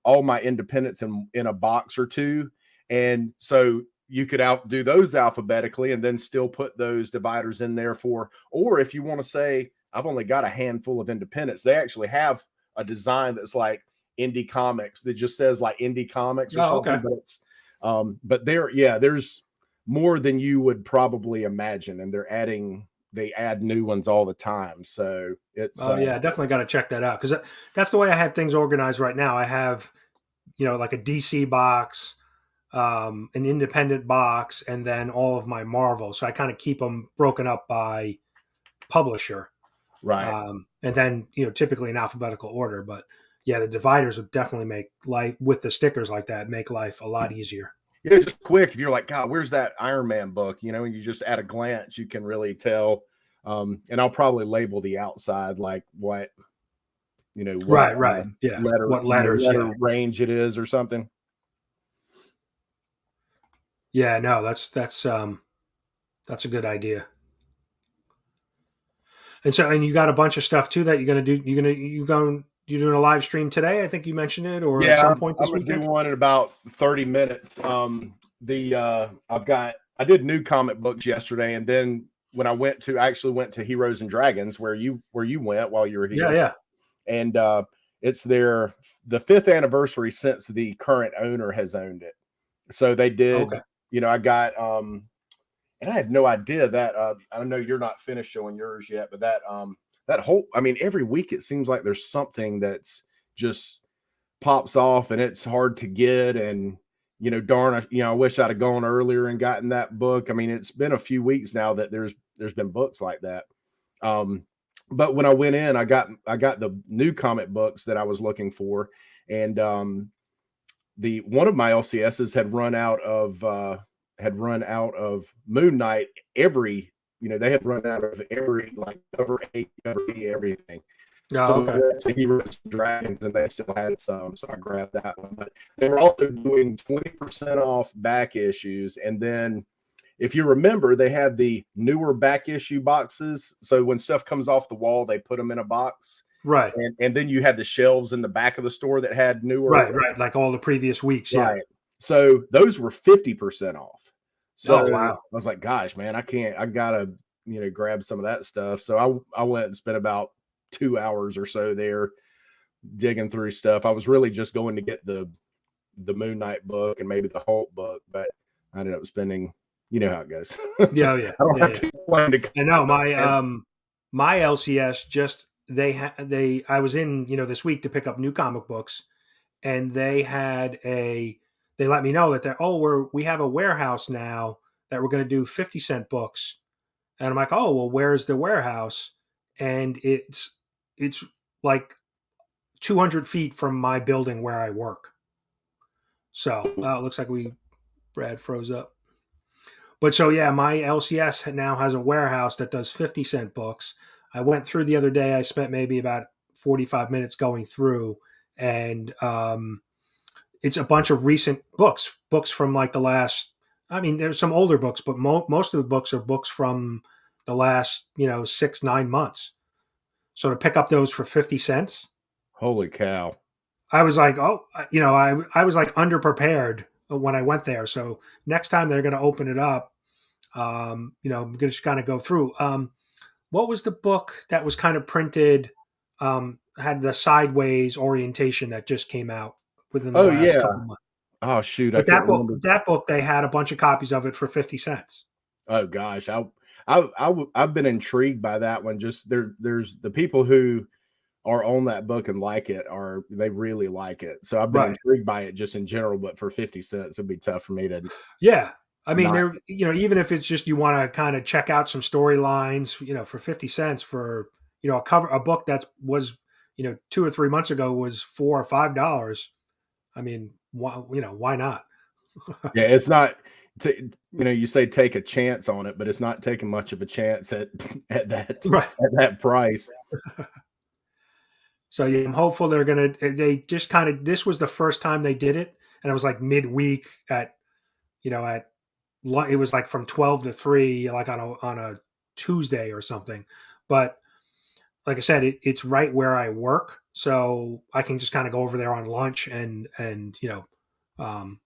all my independents in a box or two, and so you could do those alphabetically and then still put those dividers in there for. Or if you want to say I've only got a handful of independents, they actually have a design that's like indie comics that just says like indie comics or something. Okay. But it's but there's more than you would probably imagine, and they add new ones all the time. So it's yeah, definitely got to check that out because that's the way I have things organized right now. I have, like a DC box, an independent box, and then all of my Marvel. So I kind of keep them broken up by publisher. right. And then, typically in alphabetical order. But yeah, the dividers would definitely make life, with the stickers like that, make life a lot easier. Yeah, just quick. If you're like, God, where's that Iron Man book? And you just at a glance, you can really tell. And I'll probably label the outside like what, Right. Yeah. What letters, letter range it is or something. Yeah, no, that's a good idea. And you got a bunch of stuff too that you're gonna do. You're doing a live stream today. I think you mentioned it, or at some point this I'm gonna weekend. do one in about 30 minutes. I did new comic books yesterday, and then when I actually went to Heroes and Dragons where you went while you were here. Yeah. And it's the 5th anniversary since the current owner has owned it. So they did. Okay. I got and I had no idea that I know you're not finished showing yours yet, but that whole, every week it seems like there's something that's just pops off and it's hard to get. And, darn, I wish I'd have gone earlier and gotten that book. It's been a few weeks now that there's been books like that. But when I went in, I got the new comic books that I was looking for. And one of my LCSs had run out of Moon Knight. They had run out of every like cover A, cover B, everything. Oh, okay. So Heroes and Dragons, and they still had some, so I grabbed that one. But they were also doing 20% off back issues, and then if you remember, they had the newer back issue boxes. So when stuff comes off the wall, they put them in a box. Right. And then you had the shelves in the back of the store that had newer. Right. Like all the previous weeks. Yeah. Right. So those were 50% off. So wow. I was like, gosh, man, I gotta, grab some of that stuff. So I went and spent about 2 hours or so there digging through stuff. I was really just going to get the Moon Knight book and maybe the Hulk book, but I ended up spending, you know how it goes. Yeah. I don't have to plan to. I know my LCS I was in, this week to pick up new comic books, and they let me know that we have a warehouse now that we're going to do 50-cent books. And I'm like, oh, well, where's the warehouse? And it's like 200 feet from my building where I work. So it looks like Brad froze up. But so, yeah, my LCS now has a warehouse that does 50-cent books. I went through the other day. I spent maybe about 45 minutes going through, and it's a bunch of recent books from like the last, there's some older books, but most of the books are books from the last, 6-9 months. So to pick up those for 50 cents. Holy cow. I was like, I was like underprepared when I went there. So next time they're going to open it up, I'm going to just kind of go through. What was the book that was kind of printed, had the sideways orientation that just came out within the last couple of months? Oh shoot! But that book, they had a bunch of copies of it for 50 cents. Oh gosh, I've been intrigued by that one. Just there's the people who or own that book and like it, or they really like it. So I've been Right. intrigued by it just in general, but for 50 cents, it'd be tough for me to Yeah. I mean, not. there, even if it's just you want to kind of check out some storylines, for 50 cents for, a book that was, 2 or 3 months ago was $4 or $5. I mean, why not? Yeah, it's not. You say take a chance on it, but it's not taking much of a chance at at that Right. at that price. So yeah, I'm hopeful they just kind of, this was the first time they did it. And it was like midweek it was like from 12 to 3, like on a Tuesday or something. But like I said, it's right where I work. So I can just kind of go over there on lunch and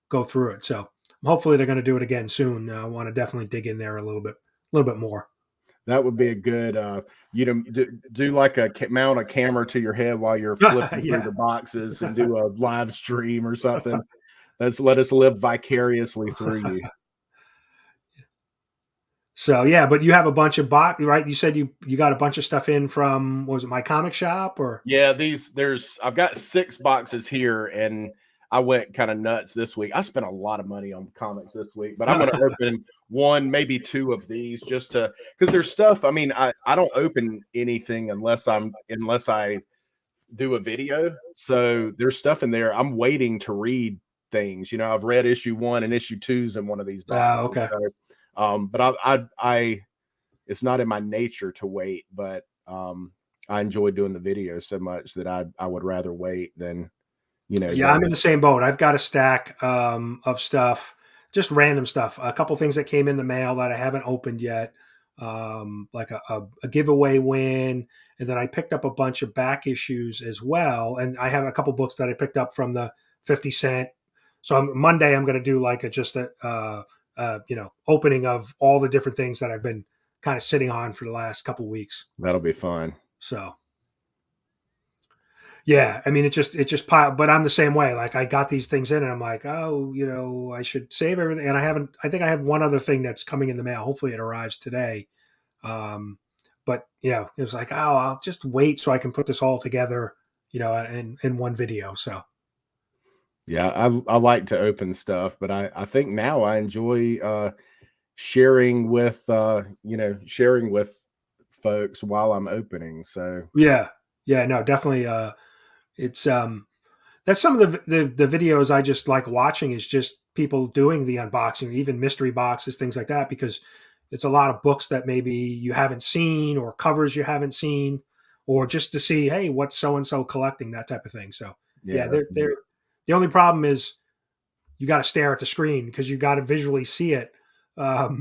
go through it. So hopefully they're going to do it again soon. I want to definitely dig in there a little bit more. That would be a good, do like mount a camera to your head while you're flipping through Yeah. the boxes and do a live stream or something. Let us live vicariously through you. So yeah, but you have a bunch of right? You said you got a bunch of stuff in from, was it My Comic Shop or? Yeah, I've got 6 boxes here, and I went kind of nuts this week. I spent a lot of money on comics this week, but I'm going to open 1, maybe 2 of these just because there's stuff. I mean, I don't open anything unless I do a video. So there's stuff in there. I'm waiting to read things. I've read issue 1 and issue 2's in one of these boxes. Okay. So, but I it's not in my nature to wait, but I enjoy doing the videos so much that I would rather wait than, Yeah, I'm in the same boat. I've got a stack of stuff, just random stuff. A couple things that came in the mail that I haven't opened yet, like a giveaway win, and then I picked up a bunch of back issues as well. And I have a couple books that I picked up from the 50 cent. So Monday I'm going to do like opening of all the different things that I've been kind of sitting on for the last couple of weeks. That'll be fun. So. Yeah, I mean, it just piled, but I'm the same way. Like I got these things in and I'm like, oh, I should save everything. And I think I have one other thing that's coming in the mail. Hopefully it arrives today. But it was like, oh, I'll just wait so I can put this all together, in one video. So. Yeah, I like to open stuff, but I think now I enjoy sharing with folks while I'm opening. So Yeah, no, definitely. It's that's some of the videos I just like watching, is just people doing the unboxing, even mystery boxes, things like that, because it's a lot of books that maybe you haven't seen or covers you haven't seen, or just to see, hey, what's so and so collecting, that type of thing. So yeah, they're the only problem is you got to stare at the screen because you got to visually see it. So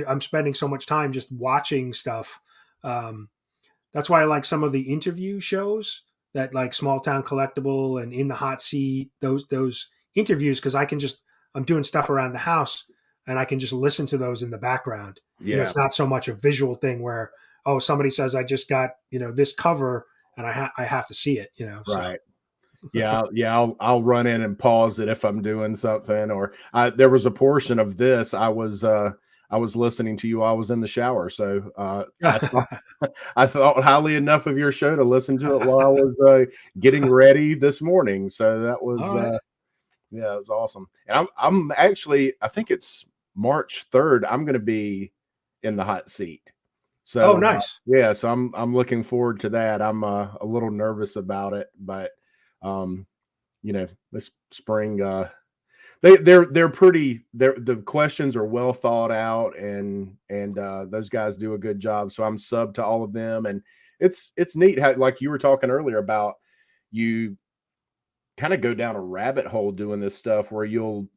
I'm spending so much time just watching stuff. That's why I like some of the interview shows, that like Small Town Collectible and In the Hot Seat, those interviews, because I'm doing stuff around the house and I can just listen to those in the background. yeah, It's not so much a visual thing where, oh, somebody says I just got this cover and I have to see it. right. Yeah, I'll run in and pause it if I'm doing something. Or there was a portion of this I was listening to you while I was in the shower, so I thought highly enough of your show to listen to it while I was getting ready this morning. So that was All right. yeah, it was awesome. And I'm actually, I think it's March 3rd. I'm going to be in the hot seat. So nice. yeah, so I'm looking forward to that. I'm a little nervous about it, but this spring they're pretty, the questions are well thought out, and those guys do a good job. So I'm sub to all of them, and it's neat how, like you were talking earlier about, you kind of go down a rabbit hole doing this stuff where you'll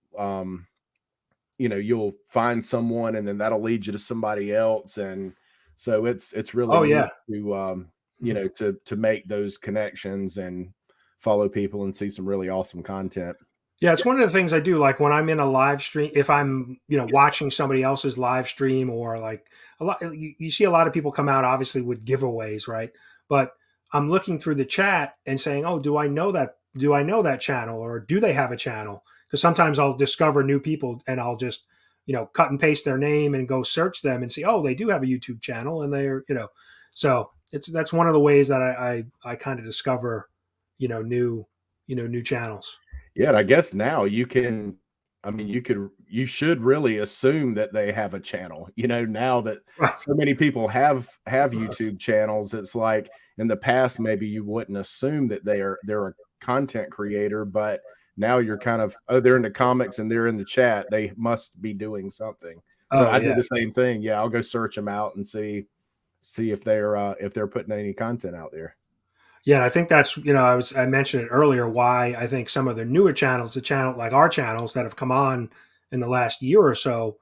find someone and then that'll lead you to somebody else, and so it's really neat to to make those connections and follow people and see some really awesome content. Yeah, it's one of the things I do. Like when I'm in a live stream, if I'm, watching somebody else's live stream, or like you see a lot of people come out obviously with giveaways, right? But I'm looking through the chat and saying, oh, do I know that channel, or do they have a channel? Because sometimes I'll discover new people and I'll just, cut and paste their name and go search them and see, oh, they do have a YouTube channel, and they're, so that's one of the ways that I kind of discover, new channels. Yeah, and I guess now you can, I mean, you should really assume that they have a channel. Now that Right. so many people have YouTube channels, it's like in the past maybe you wouldn't assume that they're a content creator, but now you're kind of, oh, they're in the comics and they're in the chat, they must be doing something. So Oh I do yeah. the same thing. Yeah, I'll go search them out and see if they're putting any content out there. Yeah, I think that's I mentioned it earlier why I think some of the newer channels, the channel like our channels that have come on in the last year or so,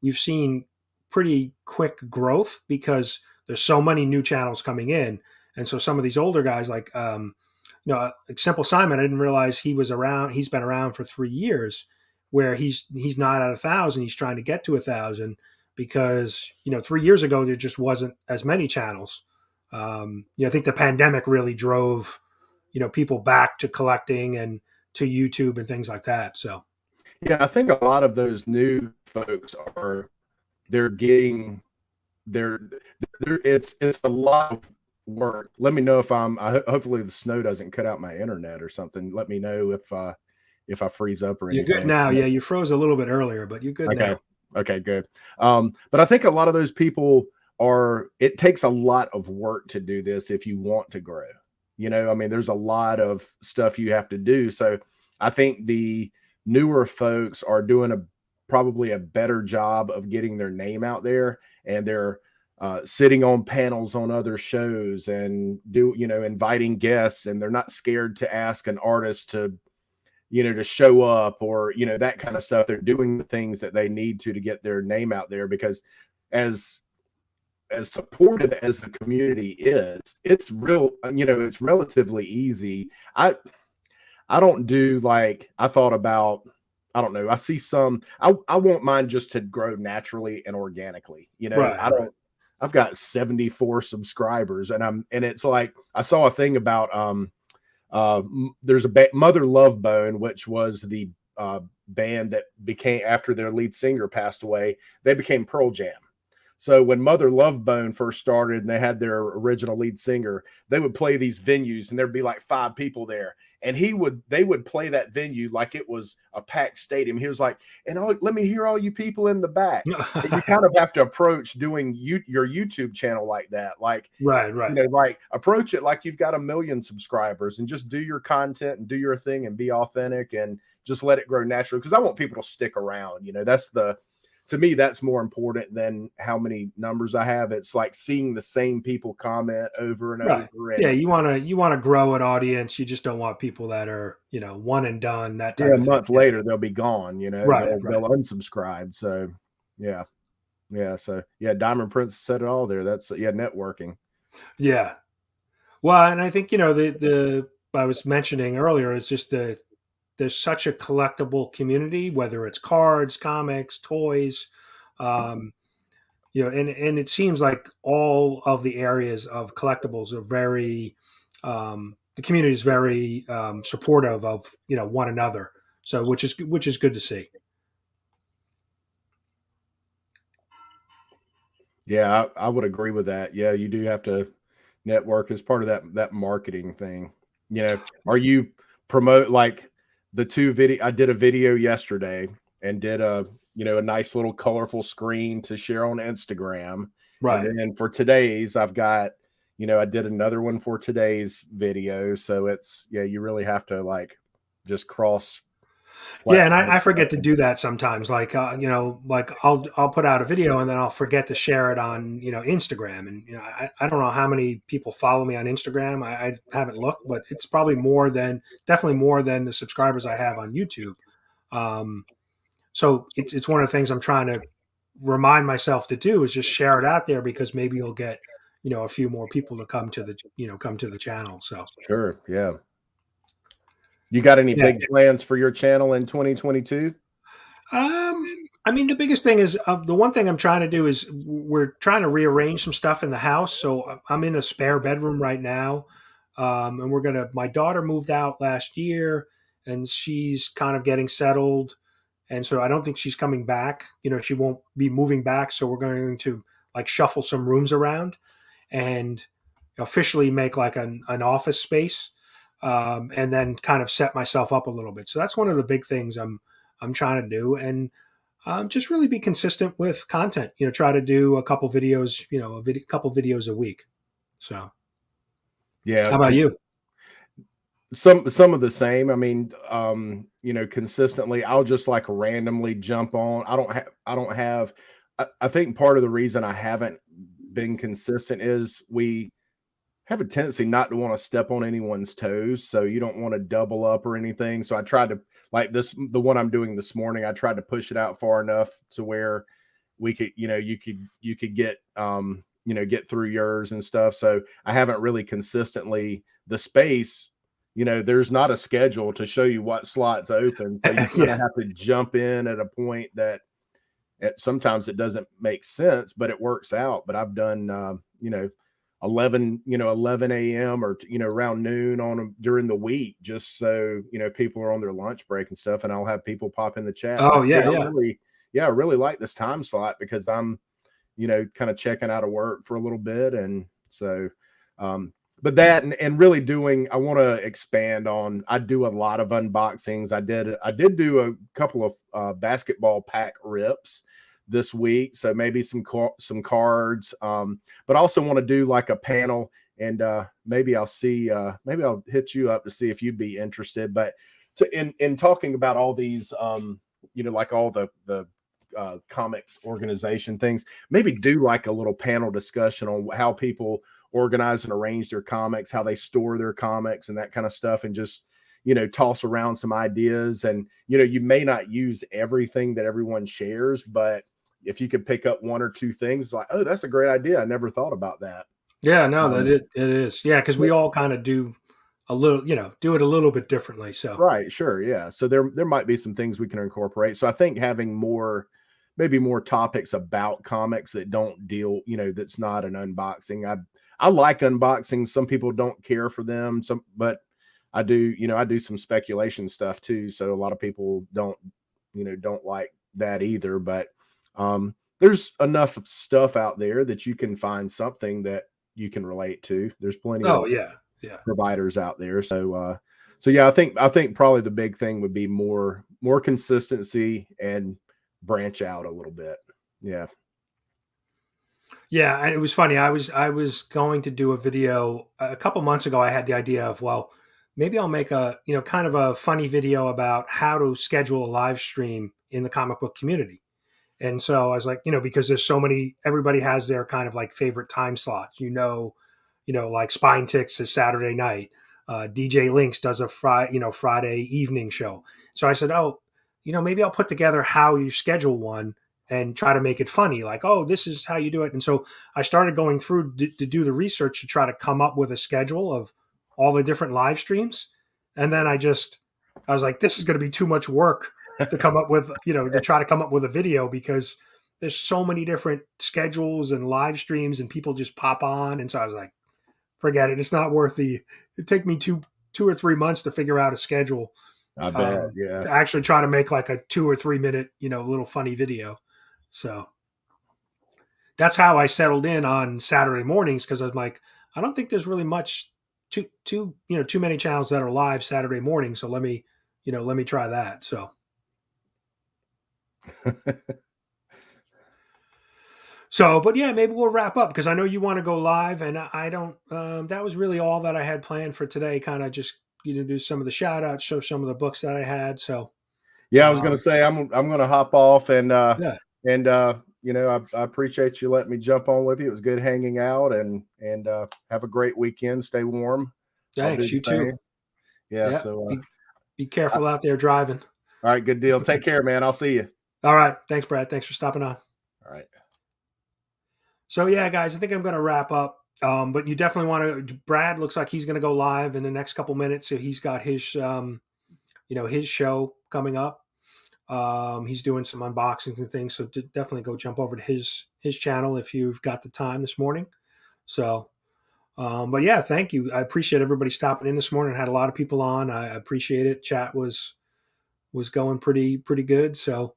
we've seen pretty quick growth because there's so many new channels coming in, and so some of these older guys like SimpleSimon, I didn't realize he was around. He's been around for 3 years, where he's not at 1,000. He's trying to get to 1,000 because 3 years ago there just wasn't as many channels. I think the pandemic really drove, people back to collecting and to YouTube and things like that. So, Yeah, I think a lot of those new folks are they're getting they're it's a lot of work. Let me know if hopefully the snow doesn't cut out my internet or something. Let me know if I freeze up or you're good anything. now. Yeah, you froze a little bit earlier, but you're good Okay. now. Okay, good. But I think a lot of those people it takes a lot of work to do this if you want to grow. I mean, there's a lot of stuff you have to do. So I think the newer folks are doing probably a better job of getting their name out there, and they're sitting on panels on other shows and inviting guests, and they're not scared to ask an artist to show up or that kind of stuff. They're doing the things that they need to get their name out there, because as supportive as the community is, it's relatively easy. I don't do, like, I thought about, I don't know, I see some, I want mine just to grow naturally and organically. Right, I right. don't, I've got 74 subscribers, and it's like, I saw a thing about, there's a Mother Love Bone, which was the band that became, after their lead singer passed away, they became Pearl Jam. So when Mother Love Bone first started and they had their original lead singer, they would play these venues and there'd be like 5 people there. And they would play that venue like it was a packed stadium. He was like, let me hear all you people in the back. And you kind of have to approach doing your YouTube channel like that. Like, Right, right. like approach it like you've got 1 million subscribers and just do your content and do your thing and be authentic and just let it grow naturally. Because I want people to stick around. To me, that's more important than how many numbers I have. It's like seeing the same people comment over and Right. over. And Yeah, you want to grow an audience. You just don't want people that are, one and done, that yeah, type a of thing. month later they'll be gone. Right, They'll right. unsubscribe. So yeah, yeah. So yeah, Diamond Prince said it all there. That's networking. Yeah. Well, and I think, the I was mentioning earlier is just there's such a collectible community, whether it's cards, comics, toys, um, and it seems like all of the areas of collectibles are very, the community is very supportive of one another. So which is good to see. Yeah, I would agree with that. Yeah, you do have to network as part of that marketing thing. Are you promote, like, the two video? I did a video yesterday and did a nice little colorful screen to share on Instagram. And Right. then for today's, I've got, I did another one for today's video. So it's, you really have to, like, just cross Yeah, and platform. I forget to do that sometimes. Like like I'll put out a video and then I'll forget to share it on Instagram. And I don't know how many people follow me on Instagram. I haven't looked, but it's probably definitely more than the subscribers I have on YouTube. Um, so it's one of the things I'm trying to remind myself to do is just share it out there because maybe you'll get a few more people to come to the channel. So Sure. Yeah. You got any yeah. big plans for your channel in 2022? I mean, the biggest thing is the one thing I'm trying to do is we're trying to rearrange some stuff in the house. So I'm in a spare bedroom right now, and My daughter moved out last year, and she's kind of getting settled, and so I don't think she's coming back. She won't be moving back. So we're going to like shuffle some rooms around, and officially make like an office space, and then kind of set myself up a little bit. So that's one of the big things I'm trying to do, and just really be consistent with content. Try to do a couple videos, couple videos a week. So, Yeah, how about you? some of the same. I mean, consistently, I'll just like randomly jump on. I don't have. I think part of the reason I haven't been consistent is we have a tendency not to want to step on anyone's toes, so you don't want to double up or anything. So I tried to, like this, the one I'm doing this morning, I tried to push it out far enough to where we could, you could get get through yours and stuff. So I haven't really consistently the space, there's not a schedule to show you what slots open. So you kind of Yeah. have to jump in at a point that sometimes it doesn't make sense, but it works out. But I've done 11 a.m. or around noon on during the week, just so people are on their lunch break and stuff, and I'll have people pop in the chat Oh like, hey, yeah, yeah. I really like this time slot because I'm kind of checking out of work for a little bit. And so but that and really doing, I want to expand on, I do a lot of unboxings. I did do a couple of basketball pack rips this week, so maybe some cards, but I also want to do like a panel, and maybe I'll hit you up to see if you'd be interested. But in talking about all these like all the comic organization things, maybe do like a little panel discussion on how people organize and arrange their comics, how they store their comics and that kind of stuff, and just toss around some ideas. And you may not use everything that everyone shares, but if you could pick up one or two things, like, oh, that's a great idea, I never thought about that. Yeah, no, that it is. Yeah, because we all kind of do a little, do it a little bit differently. So Right, sure, yeah. So there might be some things we can incorporate. So I think having maybe more topics about comics that don't deal, that's not an unboxing. I like unboxings. Some people don't care for them. But I do, I do some speculation stuff too. So a lot of people don't like that either. But there's enough stuff out there that you can find something that you can relate to. There's plenty of yeah, providers out there. So yeah, I think probably the big thing would be more consistency and branch out a little bit. Yeah. yeah. It was funny. I was going to do a video a couple months ago. I had the idea of, well, maybe I'll make a kind of a funny video about how to schedule a live stream in the comic book community. And so I was like, because there's so many, everybody has their kind of like favorite time slots, like Spine Ticks is Saturday night. DJ Links does a Friday evening show. So I said, oh, maybe I'll put together how you schedule one and try to make it funny. Like, oh, this is how you do it. And so I started going through to do the research to try to come up with a schedule of all the different live streams. And then I was like, this is going to be too much work to come up with, to try to come up with a video, because there's so many different schedules and live streams and people just pop on. And so I was like, forget it. It's not worth it take me two or 3 months to figure out a schedule. I bet. Yeah. To actually try to make like a 2 or 3 minute, little funny video. So that's how I settled in on Saturday mornings. Cause I was like, I don't think there's really too many channels that are live Saturday morning. So let me try that. So, but yeah, maybe we'll wrap up because I know you want to go live, and I don't. That was really all that I had planned for today. Kind of just do some of the shout outs, show some of the books that I had. So, yeah, I was going to say I'm going to hop off, and yeah, I appreciate you letting me jump on with you. It was good hanging out, and have a great weekend. Stay warm. Thanks. You too. Yeah. So be careful out there driving. All right, good deal. Take care, man. I'll see you. All right, thanks, Brad. Thanks for stopping on. All right. So yeah, guys, I think I'm going to wrap up. But you definitely want to. Brad looks like he's going to go live in the next couple minutes. So he's got his, his show coming up. He's doing some unboxings and things. So definitely go jump over to his channel if you've got the time this morning. So, but yeah, thank you. I appreciate everybody stopping in this morning. I had a lot of people on. I appreciate it. Chat was going pretty good. So.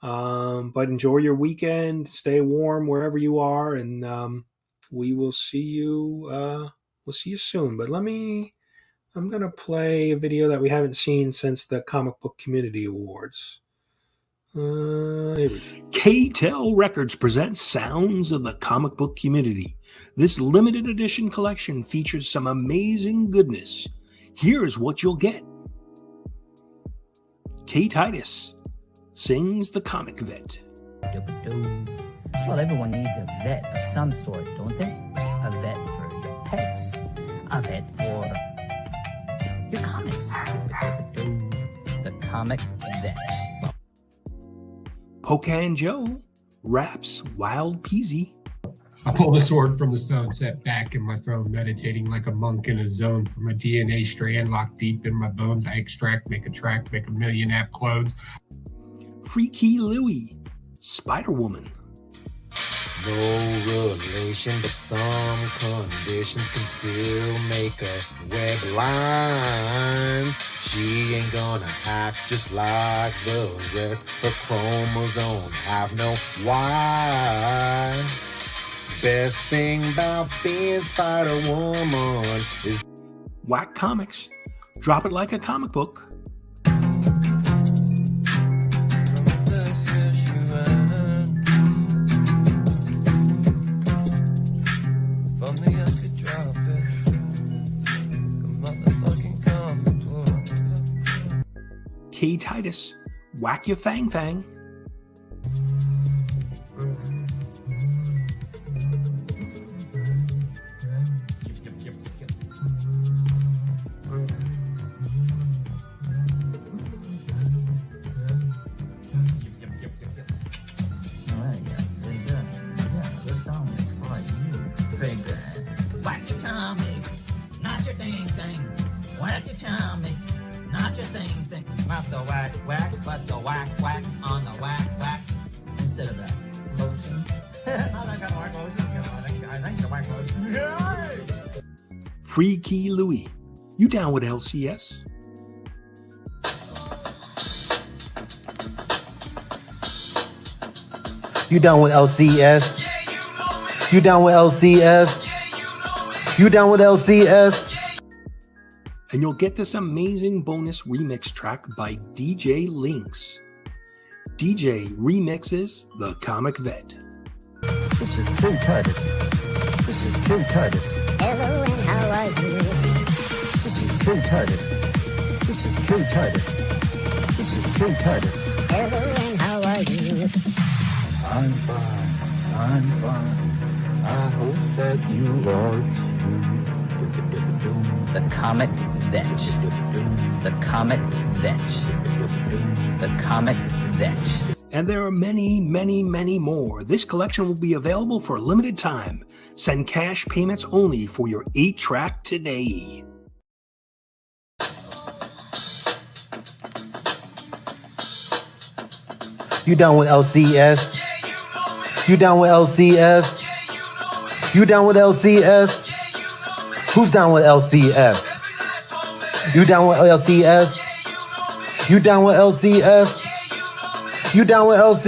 But enjoy your weekend, stay warm wherever you are, and we will see you we'll see you soon. But I'm going to play a video that we haven't seen since the Comic Book Community Awards. Here we go. K-Tel Records presents Sounds of the Comic Book Community. This limited edition collection features some amazing goodness. Here's what you'll get. K. Titus sings The Comic Vet. Well, everyone needs a vet of some sort, don't they? A vet for your pets. A vet for your comics. The Comic Vet. Pocan Joe raps Wild Peasy. I pull the sword from the stone, set back in my throne, meditating like a monk in a zone. From a DNA strand locked deep in my bones, I extract, make a track, make a million app clones. Freaky Louie, Spider-Woman. No relation, but some conditions can still make a web line. She ain't gonna act just like the rest. Her chromosomes have no why. Best thing about being Spider-Woman is Whack Comics. Drop it like a comic book. K. Titus, whack your fang fang. This song is for you, Trigger. Whack your comics, not your thing. Whack your comics, not your thing. Not the whack, but the whack on the whack instead of that lotion. I got whack lotion. I think the whack lotion. Yay! Freaky Louie, you down with LCS? You down with LCS? You down with LCS? You down with LCS? And you'll get this amazing bonus remix track by DJ Lynx. DJ remixes The Comic Vet. This is True Titus. Hello and how are you? This is True Titus. Hello and how are you? I'm fine. I hope that you are too. The Comic Vet. The Comic Vet. The Comic Vet. And there are many, many, many more. This collection will be available for a limited time. Send cash payments only for your 8-track today. You down with LCS? You down with LCS? You down with LCS? Who's down with LCS? You down with LCS? You down with LCS? You down with LCS?